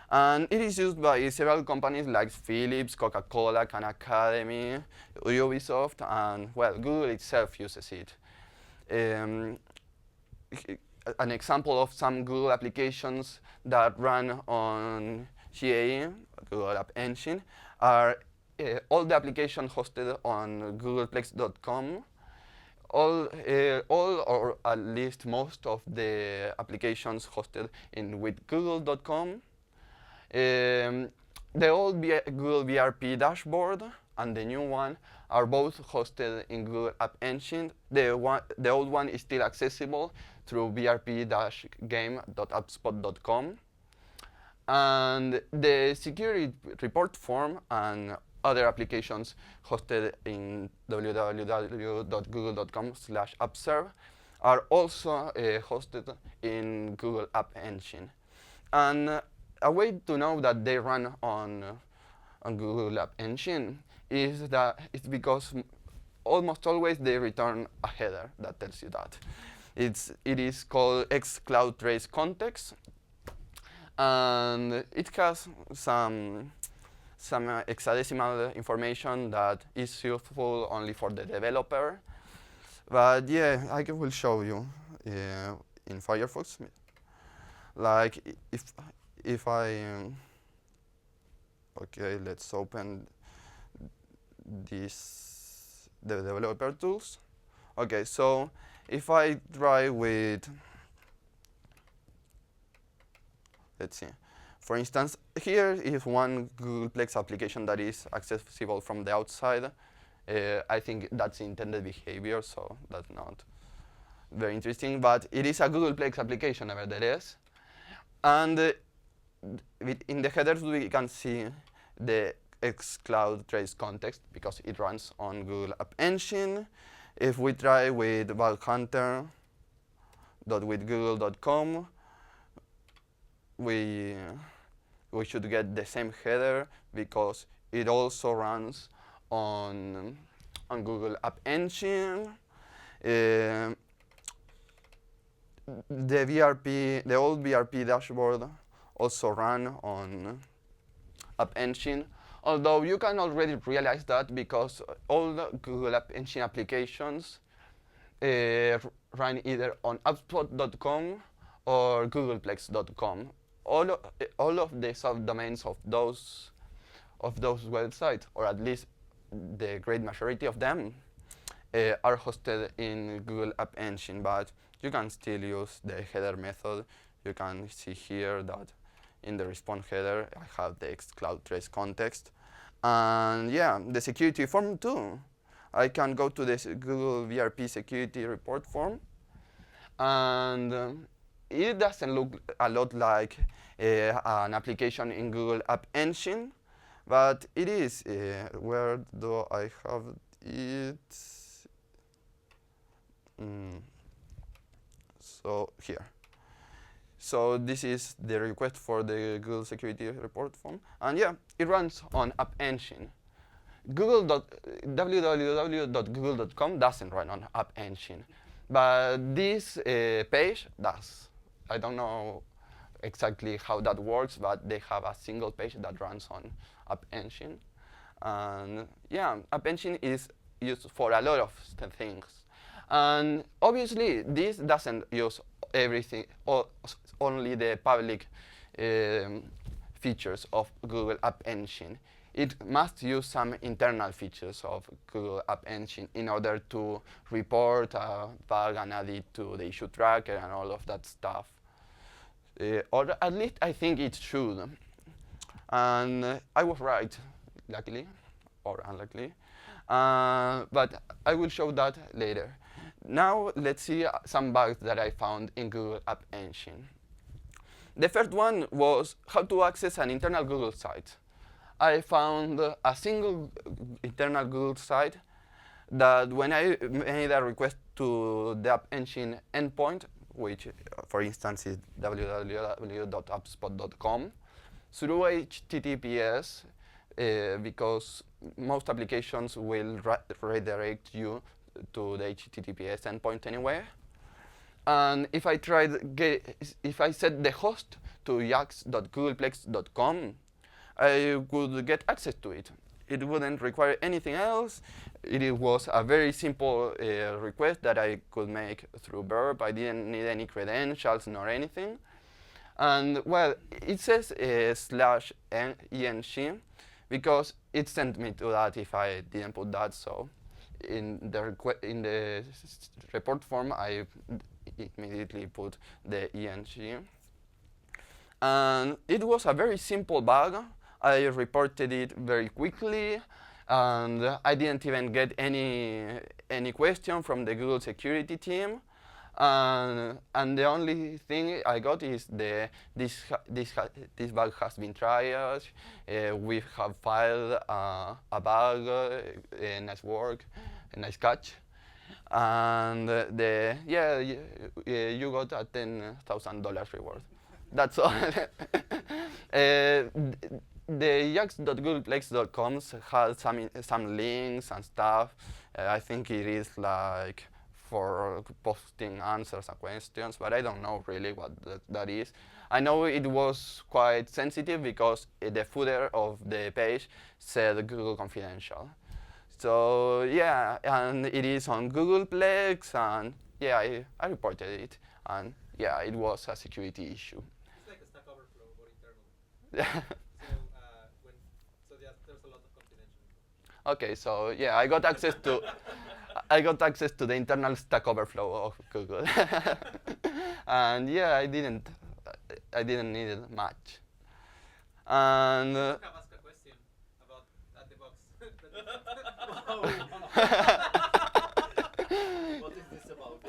And it is used by several companies like Philips, Coca-Cola, Khan Academy, Ubisoft, and well, Google itself uses it. An example of some Google applications that run on GAE, Google App Engine, are all the applications hosted on googleplex.com, all or at least most of the applications hosted with google.com, the old Google VRP dashboard, and the new one are both hosted in Google App Engine. The old one is still accessible through brp-game.appspot.com. And the security report form and other applications hosted in www.google.com/appserve are also hosted in Google App Engine. And a way to know that they run on Google App Engine is that it's because almost always they return a header that tells you that. It is called xCloud trace context, and it has some hexadecimal information that is useful only for the developer. But yeah, I will show you in Firefox. Like if I okay, let's open the developer tools. Okay, so if I try with, let's see, for instance, here is one Googleplex application that is accessible from the outside. I think that's intended behavior, so that's not very interesting, but it is a Googleplex application nevertheless. And in the headers we can see the xCloud trace context because it runs on Google App Engine. If we try with bughunter.withgoogle.com, we should get the same header because it also runs on Google App Engine. The old VRP dashboard also ran on App Engine, although you can already realize that because all the Google App Engine applications run either on appspot.com or googleplex.com. All of the subdomains of those websites, or at least the great majority of them, are hosted in Google App Engine, but you can still use the header method. You can see here that in the response header, I have the xCloud trace context. And yeah, the security form too. I can go to this Google VRP security report form, and it doesn't look a lot like an application in Google App Engine, but it is. Where do I have it? So here. So this is the request for the Google security report form. And yeah, it runs on App Engine. www.google.com doesn't run on App Engine, but this page does. I don't know exactly how that works, but they have a single page that runs on App Engine. And yeah, App Engine is used for a lot of things. And obviously, this doesn't use everything, only the public features of Google App Engine. It must use some internal features of Google App Engine in order to report a bug and add it to the issue tracker and all of that stuff. Or at least I think it should. And I was right, luckily, or unluckily. But I will show that later. Now let's see some bugs that I found in Google App Engine. The first one was how to access an internal Google site. I found a single internal Google site that when I made a request to the App Engine endpoint, which for instance is www.appspot.com, through HTTPS, because most applications will redirect you to the HTTPS endpoint anyway. And if I set the host to yax.googleplex.com, I would get access to it. It wouldn't require anything else. It was a very simple request that I could make through Verb. I didn't need any credentials nor anything. And well, it says /eng because it sent me to that if I didn't put that. So in the report form, I immediately put the eng. And it was a very simple bug. I reported it very quickly. and I didn't even get any question from the Google security team. And the only thing I got is this bug has been triaged. We have filed a bug, a nice work, a nice catch, and you got a $10,000 reward. That's all. The jax.googleplex.com has some links and stuff. I think it is like for posting answers and questions, but I don't know really what that is. I know it was quite sensitive because the footer of the page said Google Confidential. So yeah, and it is on Googleplex, and yeah, I reported it, and yeah, it was a security issue. It's like a Stack Overflow, but internal. So yeah, there's a lot of confidential. Okay, so yeah, I got access to the internal Stack Overflow of Google, and yeah, I didn't need it much. And I have asked a question about at the box. What is this about?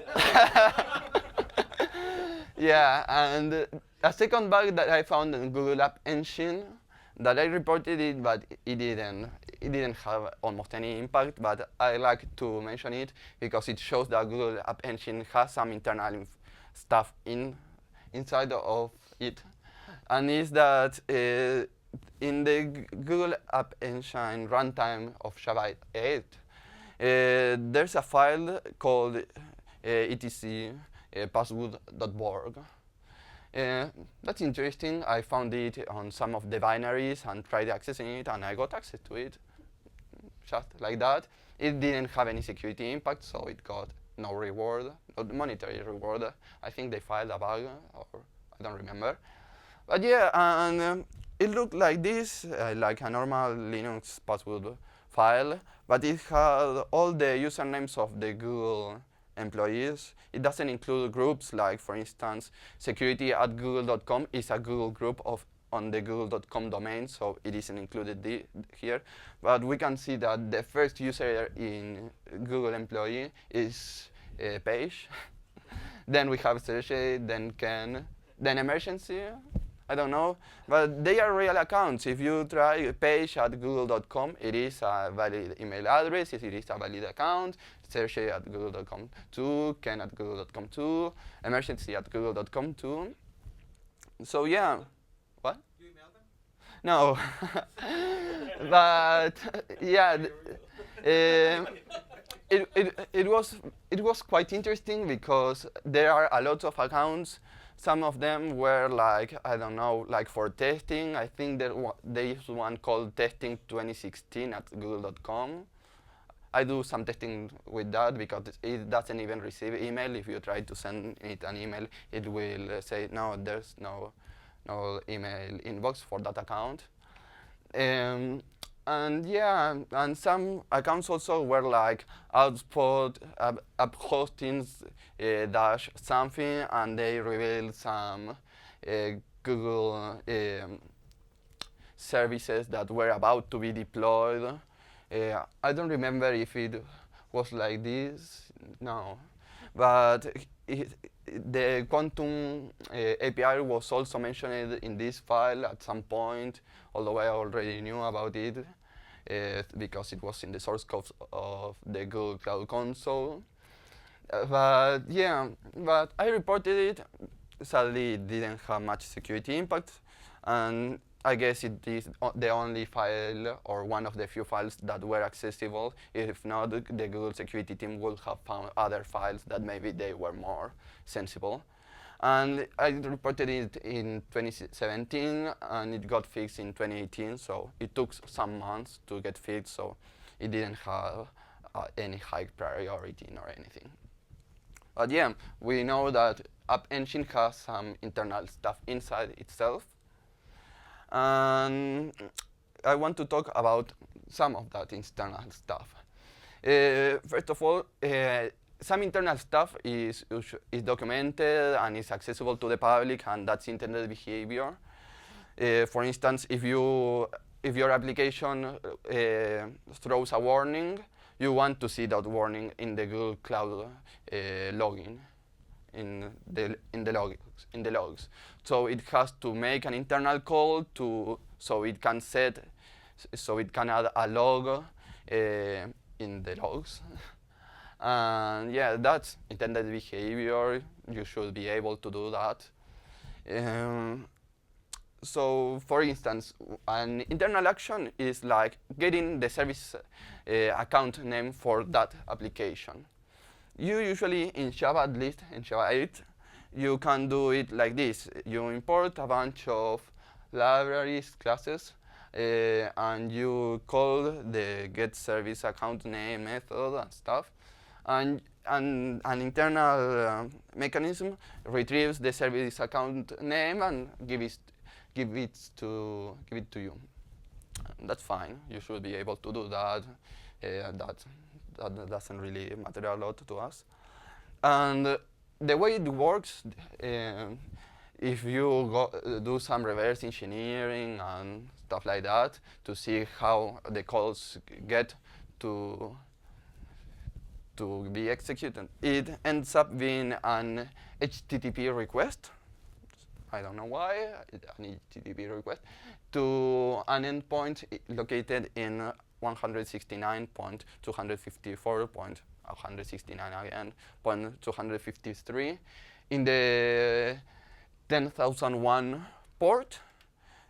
yeah, and a second bug that I found in Google App Engine that I reported it, but it didn't have almost any impact, but I like to mention it because it shows that Google App Engine has some internal stuff inside of it. And is that in the Google App Engine runtime of Java 8, there's a file called etc password.borg. That's interesting. I found it on some of the binaries and tried accessing it, and I got access to it just like that. It didn't have any security impact, so it got no reward, no monetary reward. I think they filed a bug, or I don't remember. But yeah, and it looked like this, like a normal Linux password file, but it had all the usernames of the Google employees. It doesn't include groups, like for instance, security@google.com is a Google group on the google.com domain, so it isn't included here. But we can see that the first user in Google employee is Page. Then we have Sergey, then Ken, then Emergency. I don't know, but they are real accounts. If you try page@google.com, it is a valid email address, it is a valid account. Sergey@google.com too, Ken@google.com too, Emergency@google.com too. So yeah, what? You email them? No, but yeah, it was quite interesting because there are a lot of accounts. Some of them were like, I don't know, like for testing. I think there is one called testing 2016 at google.com. I do some testing with that because it doesn't even receive email. If you try to send it an email, it will say, no, there's no email inbox for that account. And yeah, and some accounts also were like output app hostings dash something, and they revealed some Google services that were about to be deployed. I don't remember if it was like this, no, but the Quantum API was also mentioned in this file at some point, although I already knew about it because it was in the source code of the Google Cloud Console. But yeah, but I reported it. Sadly, it didn't have much security impact, and I guess it is the only file or one of the few files that were accessible. If not, the Google security team would have found other files that maybe they were more sensible. And I reported it in 2017, and it got fixed in 2018, so it took some months to get fixed, so it didn't have any high priority or anything. But yeah, we know that App Engine has some internal stuff inside itself. And I want to talk about some of that internal stuff. First of all, some internal stuff is documented and is accessible to the public, and that's intended behavior. For instance, if you if your application throws a warning, you want to see that warning in the Google Cloud login, in the logs. So it has to make an internal call so it can add a log in the logs. And yeah, that's intended behavior. You should be able to do that. So for instance, an internal action is like getting the service account name for that application. You usually, in Java, at least in Java 8, you can do it like this. You import a bunch of libraries, classes, and you call the get service account name method and stuff. And an internal mechanism retrieves the service account name and give it to you. That's fine. You should be able to do that. That doesn't really matter a lot to us. And the way it works, if you do some reverse engineering and stuff like that to see how the calls get to be executed, it ends up being an HTTP request. I don't know why, an HTTP request to an endpoint located in 169.254.169 again, 253 in the 10,001 port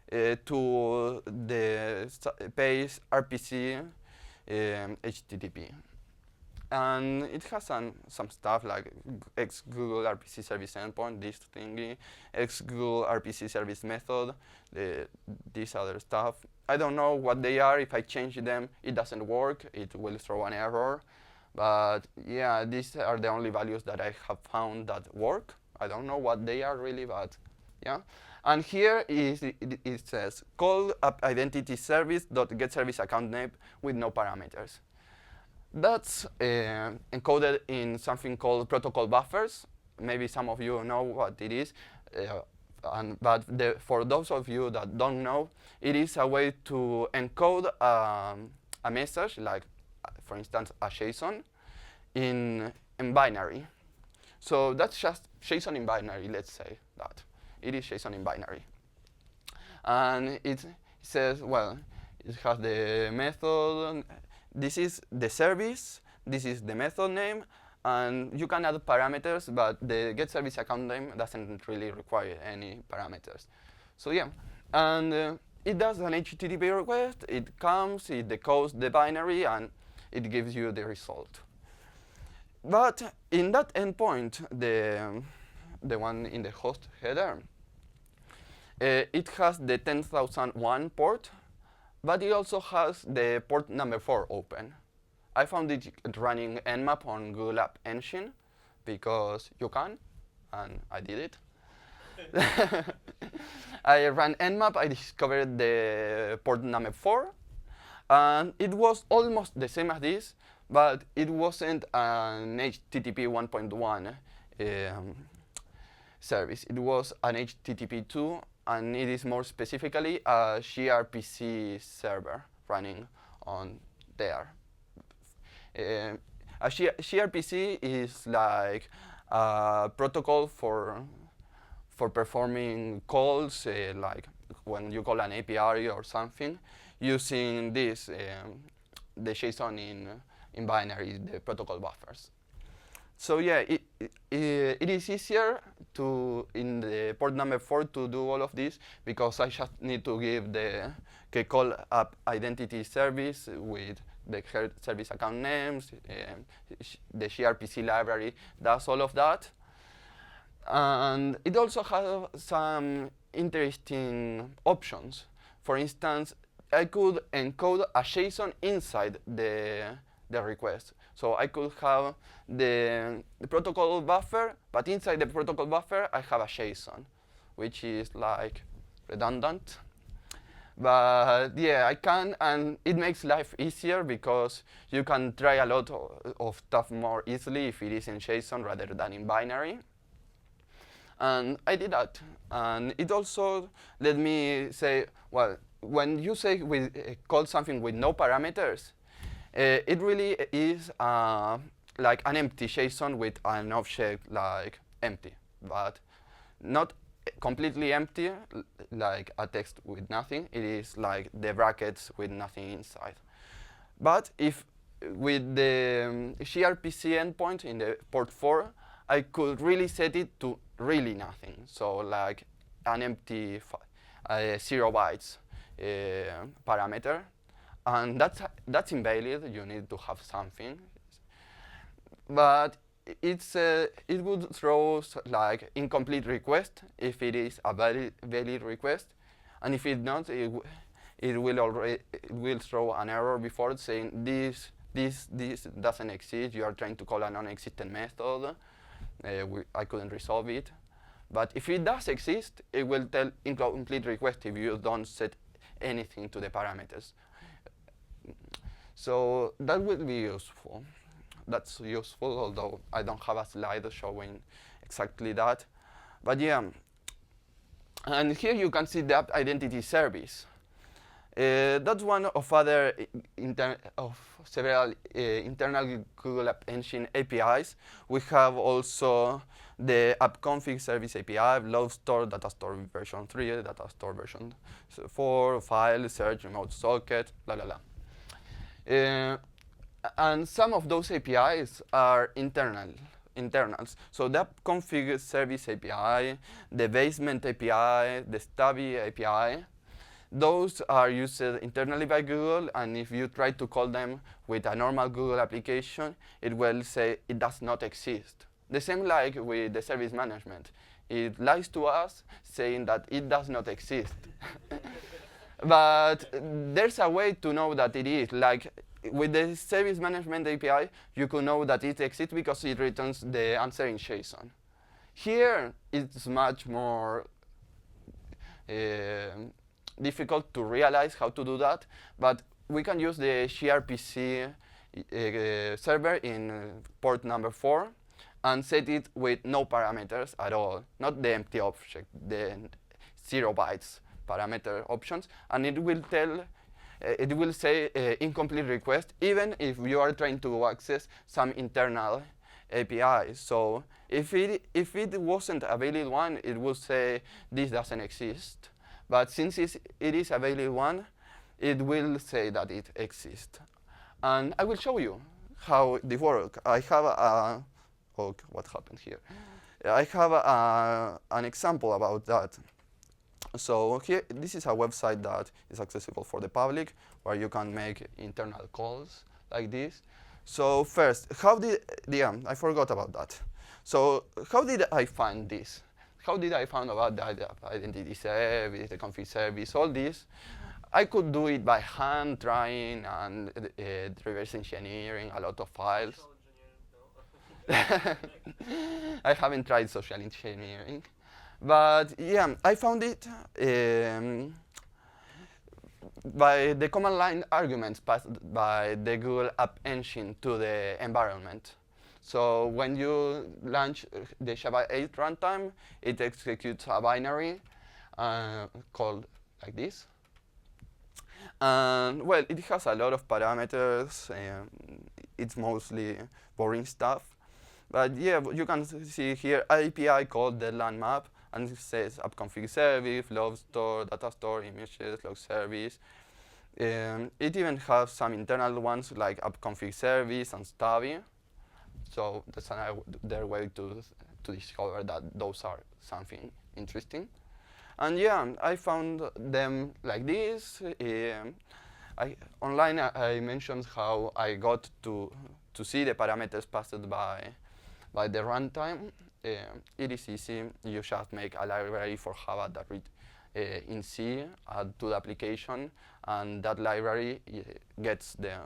to the base RPC HTTP. And it has some stuff like X Google RPC service endpoint, this thingy, X Google RPC service method, this other stuff. I don't know what they are. If I change them, it doesn't work. It will throw an error. But yeah, these are the only values that I have found that work. I don't know what they are really, but yeah. And here it says call app identity service dot get service account name with no parameters. That's encoded in something called protocol buffers. Maybe some of you know what it is. But for those of you that don't know, it is a way to encode a message, like, for instance, a JSON, in binary. So that's just JSON in binary, let's say that. It is JSON in binary. And it says, well, it has the method. This is the service, this is the method name, and you can add parameters, but the get service account name doesn't really require any parameters. So yeah, and it does an HTTP request, it comes, it decodes the binary, and it gives you the result. But in that endpoint, the one in the host header, it has the 10,001 port, but it also has the port number 4 open. I found it running Nmap on Google App Engine because you can, and I did it. I ran Nmap, I discovered the port number 4, and it was almost the same as this, but it wasn't an HTTP 1.1 service. It was an HTTP 2, and it is more specifically a gRPC server running on there. A gRPC is like a protocol for performing calls, like when you call an API or something, using this, the JSON in binary, the protocol buffers. So yeah, it is easier in the port number 4 to do all of this because I just need to give the call app identity service with the service account names, the gRPC library does all of that. And it also has some interesting options. For instance, I could encode a JSON inside the request. So I could have the protocol buffer, but inside the protocol buffer, I have a JSON, which is like redundant. But yeah, I can, and it makes life easier because you can try a lot of stuff more easily if it is in JSON rather than in binary. And I did that. And it also let me say, well, when you say call something with no parameters, it really is like an empty JSON with an object like empty, but not completely empty, like a text with nothing. It is like the brackets with nothing inside. But if with the gRPC endpoint in the port 4, I could really set it to really nothing. So like an empty 0 bytes parameter. And that's invalid. You need to have something. But it would throw like incomplete request if it is a valid request, and if it's not, it will throw an error before saying this doesn't exist. You are trying to call a non-existent method. I couldn't resolve it. But if it does exist, it will tell incomplete request if you don't set anything to the parameters. So that will be useful. That's useful, although I don't have a slide showing exactly that. But yeah, and here you can see the app identity service. That's one of several internal Google App Engine APIs. We have also the app config service API, load store, data store version 3, data store version 4, file, search, remote socket, blah, blah, blah. And some of those APIs are internals. So the app config service API, the basement API, the stubby API, those are used internally by Google, and if you try to call them with a normal Google application, it will say it does not exist. The same like with the service management. It lies to us saying that it does not exist. But there's a way to know that it is. Like with the service management API, you could know that it exists because it returns the answer in JSON. Here, it's much more difficult to realize how to do that, but we can use the gRPC server in port number 4 and set it with no parameters at all, not the empty object, the 0 bytes parameter options, and it will tell, it will say incomplete request, even if you are trying to access some internal API. So if it wasn't a valid one, it would say this doesn't exist. But since it is a valid one, it will say that it exists. And I will show you how this works. I have a, oh, what happened here? I have an example about that. So here, this is a website that is accessible for the public, where you can make internal calls like this. So first, I forgot about that. So how did I find this? How did I find about the identity service, the config service, all this? I could do it by hand, trying and reverse engineering a lot of files. I haven't tried social engineering. But yeah, I found it by the command line arguments passed by the Google App Engine to the environment. So when you launch the Java 8 runtime, it executes a binary called like this. And well, it has a lot of parameters. It's mostly boring stuff. But yeah, you can see here API called the LAN map, and it says app config service, load store, data store, images, log service. It even has some internal ones like app config service and stubby. So that's another way to discover that those are something interesting. And yeah, I found them like this. Online, I mentioned how I got to see the parameters passed by the runtime. It is easy. You just make a library for Java that read in C, add to the application, and that library gets the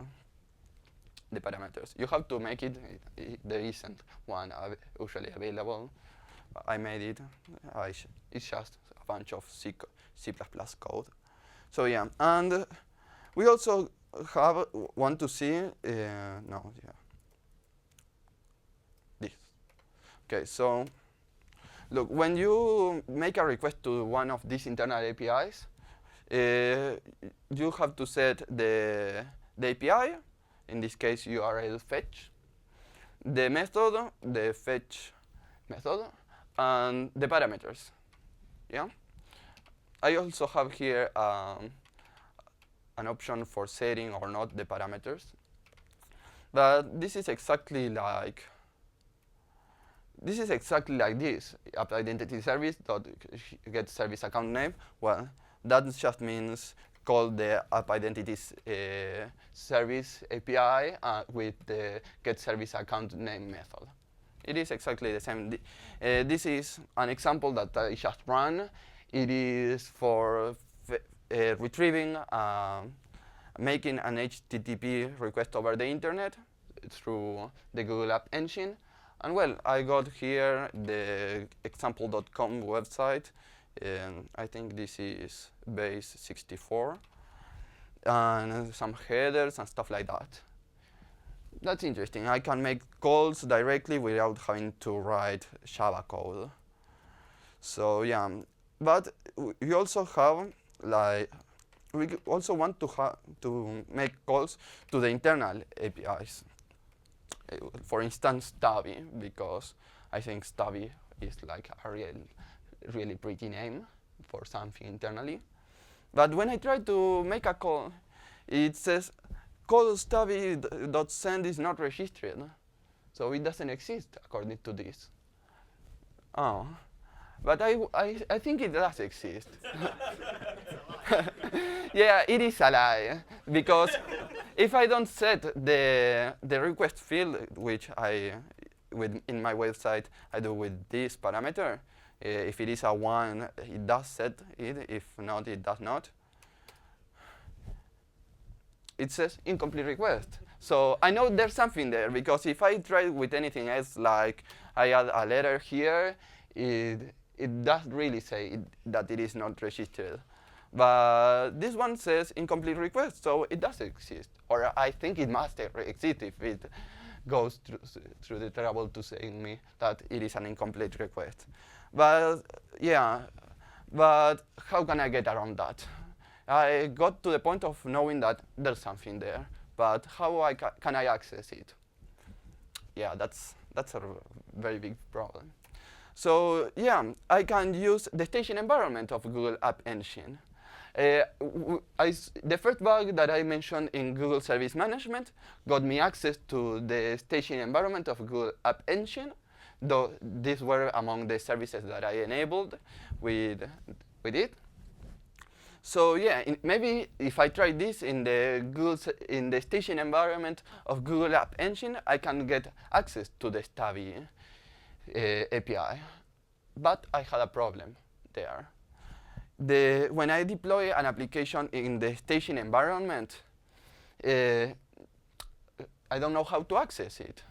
parameters. You have to make it. There isn't one usually available. I made it. It's just a bunch of C++ code. So yeah, and we also want to see this. Okay, so look, when you make a request to one of these internal APIs, you have to set the API, in this case URL fetch, the method, the fetch method, and the parameters. Yeah. I also have here an option for setting or not the parameters. But this is exactly like this. App identity service dot get service account name. Well, that just means call the app identities service API with the get service account name method. It is exactly the same. This is an example that I just ran. It is for retrieving, making an HTTP request over the internet through the Google App Engine. And well, I got here the example.com website. I think this is base 64. And some headers and stuff like that. That's interesting. I can make calls directly without having to write Java code. So yeah, but we also have we also want to make calls to the internal APIs. For instance, Stubby, because I think Stubby is like a really pretty name for something internally. But when I try to make a call, it says call stubby.send is not registered. So it doesn't exist according to this. Oh. But I think it does exist. Yeah, it is a lie. Because if I don't set the request field, which in my website I do with this parameter, if it is a 1, it does set it. If not, it does not. It says incomplete request. So I know there's something there, because if I try with anything else, like I add a letter here, it does really say that it is not registered. But this one says incomplete request, so it does exist. Or I think it must exist if it goes through the trouble to saying me that it is an incomplete request. But yeah, but how can I get around that? I got to the point of knowing that there's something there, but how can I access it? Yeah, that's a very big problem. So yeah, I can use the staging environment of Google App Engine. The first bug that I mentioned in Google Service Management got me access to the staging environment of Google App Engine, though these were among the services that I enabled with it. So yeah, maybe if I try this in the staging environment of Google App Engine, I can get access to the Stubby API. But I had a problem there. When I deploy an application in the staging environment, I don't know how to access it,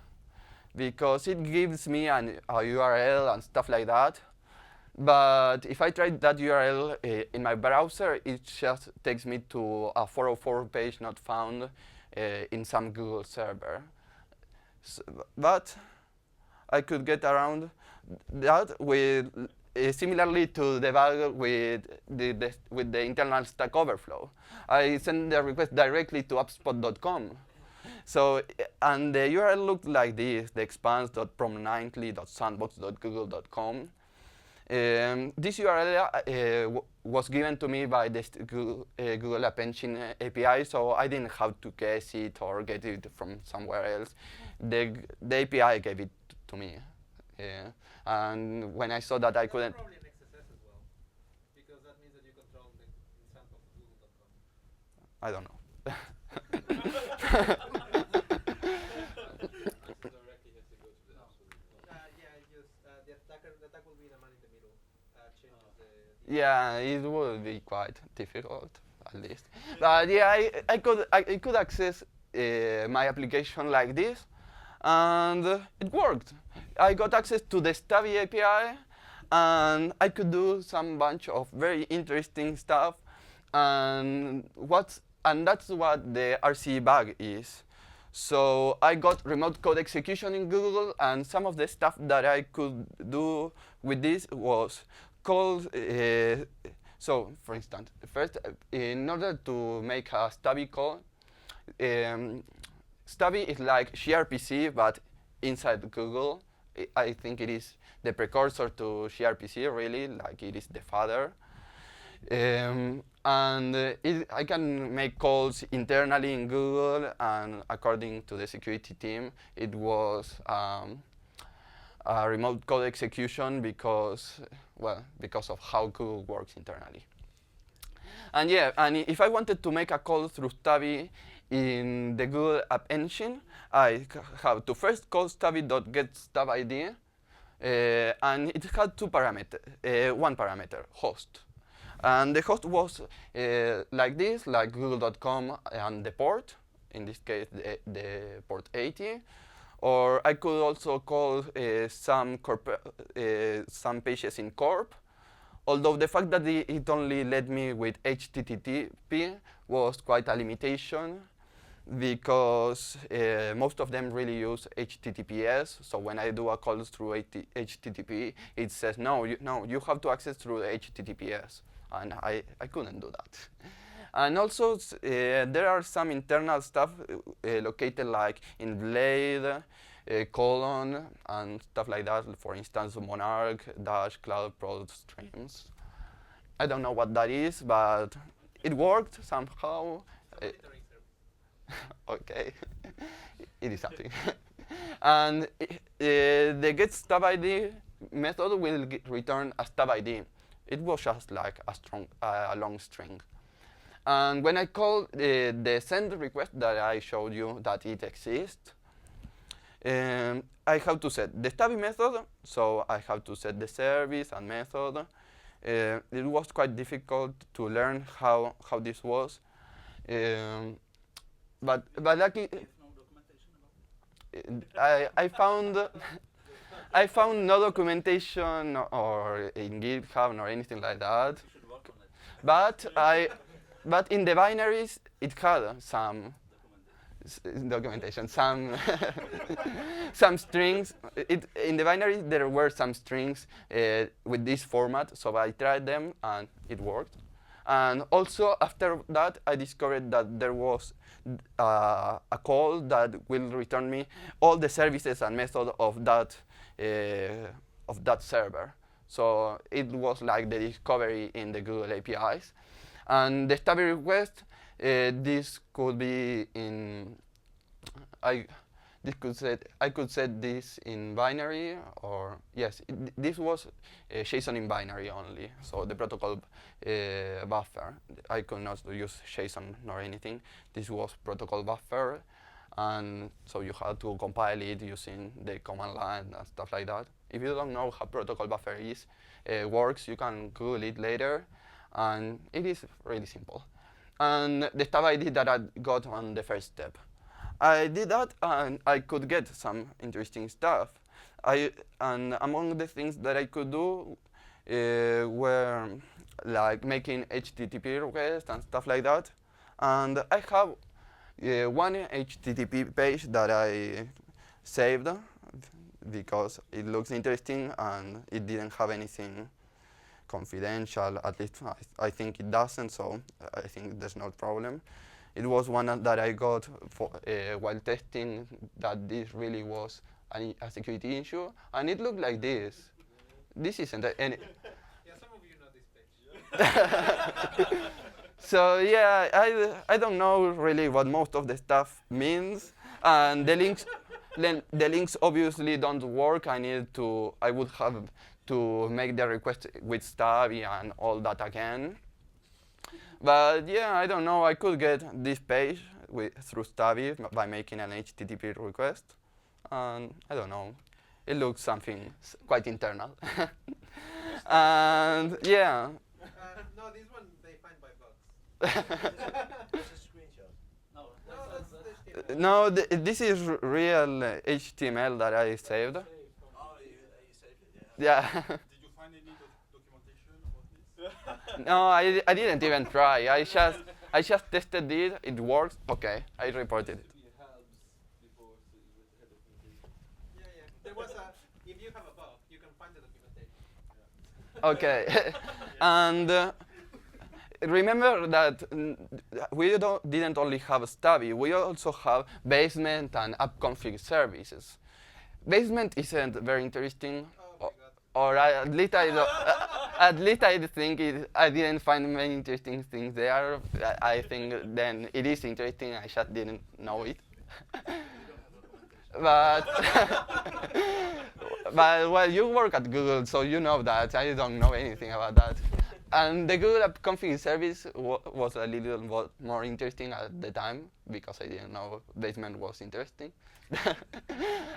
because it gives me a URL and stuff like that. But if I try that URL in my browser, it just takes me to a 404 page not found in some Google server. But I could get around that with similarly to the bug with the internal Stack Overflow. I send the request directly to appspot.com. So, and the URL looked like this, the expanse.prom9ly.sandbox.google.com. This URL was given to me by the Google App Engine API, so I didn't have to guess it or get it from somewhere else. The API gave it to me. And when I saw that I couldn't... Probably an XSS as well, because that means that you control the instance of google.com. I don't know. The attack will be the man in the middle. Changes the Yeah, it would be quite difficult, at least. But yeah, I could access my application like this, and it worked. I got access to the Stubby API, and I could do some bunch of very interesting stuff. And that's what the RC bug is. So I got remote code execution in Google, and some of the stuff that I could do with this was call So, for instance, first, in order to make a Stubby call, Stubby is like gRPC, but inside Google. I think it is the precursor to gRPC, really, like it is the father. I can make calls internally in Google, and according to the security team, it was a remote code execution because of how Google works internally. And yeah, and if I wanted to make a call through Stubby in the Google App Engine, I have to first call stubby.getStubID, and it had two parameters, one parameter, host. And the host was like this, like google.com and the port, in this case the port 80. Or I could also call some pages in corp, although the fact that it only let me with HTTP was quite a limitation, because most of them really use HTTPS. So when I do a call through HTTP, it says, no, you have to access through HTTPS. And I couldn't do that. And also, there are some internal stuff located like in Blade, colon, and stuff like that. For instance, Monarch, Dash, Cloud, Product Streams. I don't know what that is, but it worked somehow. Okay, it is something. And the getStubID method will return a stub ID. It was just like a long string. And when I call the send request that I showed you that it exists, I have to set the stubby method, so I have to set the service and method. It was quite difficult to learn how this was. But luckily, I found no documentation or in GitHub or anything like that. But in the binaries, it had some documentation, some some strings. In the binary, there were some strings with this format, so I tried them and it worked. And also after that, I discovered that there was a call that will return me all the services and methods of that server. So it was like the discovery in the Google APIs. And the stubby request, this could be in, I could set this in binary, or yes, this was JSON in binary only. So the protocol buffer, I could not use JSON nor anything. This was protocol buffer, and so you had to compile it using the command line and stuff like that. If you don't know how protocol buffer works, you can Google it later, and it is really simple. And the stub ID that I got on the first step, I did that, and I could get some interesting stuff. And among the things that I could do were like making HTTP requests and stuff like that. And I have one HTTP page that I saved because it looks interesting and it didn't have anything confidential. At least I think it doesn't, so I think there's no problem. It was one that I got for, while testing that this really was a security issue, and it looked like this. This isn't any. Yeah, some of you know this page. So yeah, I don't know really what most of the stuff means, and the links obviously don't work. I would have to make the request with Stubby and all that again. But yeah, I don't know. I could get this page through Stubby by making an HTTP request, and I don't know. It looks something quite internal. And yeah. No, this one they find by bugs. It's a screenshot. No, that's HTML. No, this is real HTML that I saved. Oh, you saved it, yeah. Yeah. Did you find any documentation about this? No, I didn't even try. I just tested it. It works. Okay, I reported it. Yeah. There was if you have a bug, you can find the documentation. Okay, and remember that we didn't only have Stubby, we also have Basement and app config services. Basement isn't very interesting, Oh or at least I don't, at least I think I didn't find many interesting things there. I think then it is interesting. I just didn't know it. But but well, you work at Google, so you know that. I don't know anything about that. And the Google App Config service was a little more interesting at the time because I didn't know Basement was interesting.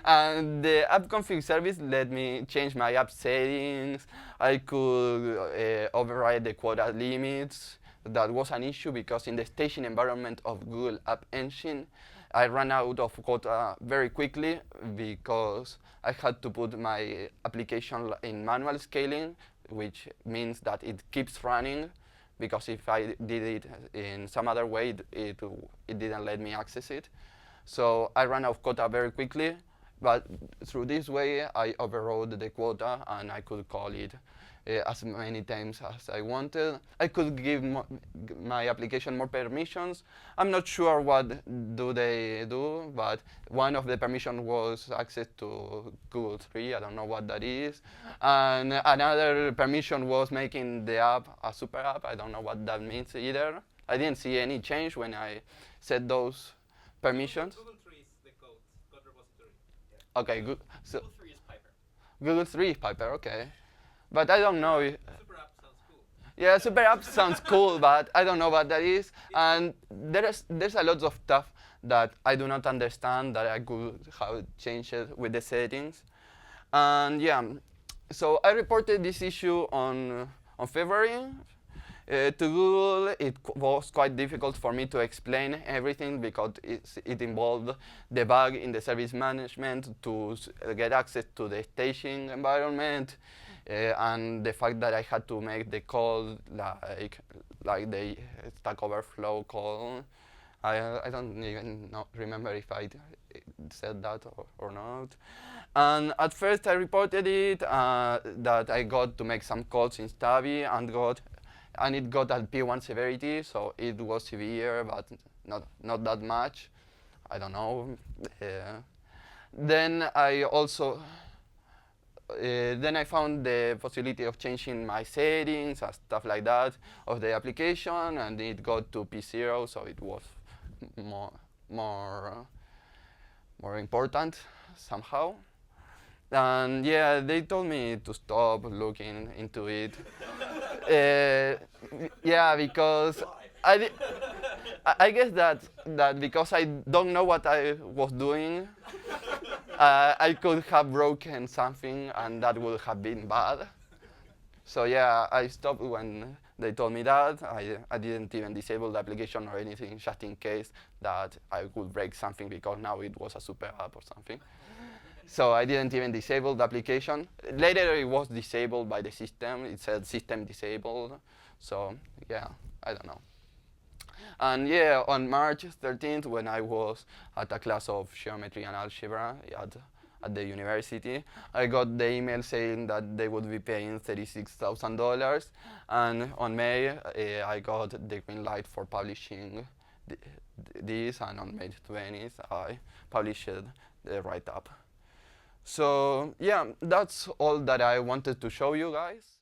And the app config service let me change my app settings. I could override the quota limits. That was an issue because in the staging environment of Google App Engine, I ran out of quota very quickly because I had to put my application in manual scaling, which means that it keeps running, because if I did it in some other way, it didn't let me access it. So I ran out of quota very quickly, but through this way, I overrode the quota and I could call it as many times as I wanted. I could give my application more permissions. I'm not sure what do they do, but one of the permissions was access to Google 3. I don't know what that is. And another permission was making the app a super app. I don't know what that means either. I didn't see any change when I set those permissions. Google 3 is the code repository. Okay, good. So Google 3 is Piper. Google 3 is Piper, okay. But I don't know. Super app sounds cool. Yeah, super app sounds cool, but I don't know what that is. And there's a lot of stuff that I do not understand that I could have changed with the settings. And yeah, so I reported this issue on February. To Google, it was quite difficult for me to explain everything because it involved the bug in the service management to get access to the staging environment, and the fact that I had to make the call like the Stack Overflow call. I don't even remember if I said that or not. And at first I reported it that I got to make some calls in Stubby and it got at P1 severity, so it was severe, but not that much. I don't know. Then I also then I found the possibility of changing my settings and stuff like that of the application, and it got to P0, so it was more important somehow. And yeah, they told me to stop looking into it. Yeah, because I guess that because I don't know what I was doing, I could have broken something and that would have been bad. So yeah, I stopped when they told me that. I didn't even disable the application or anything, just in case that I would break something because now it was a super app or something. So I didn't even disable the application. Later it was disabled by the system. It said system disabled. So yeah, I don't know. And yeah, on March 13th, when I was at a class of geometry and algebra at the university, I got the email saying that they would be paying $36,000. And on May, I got the green light for publishing this, and on May 20th, I published the write-up. So yeah, that's all that I wanted to show you guys.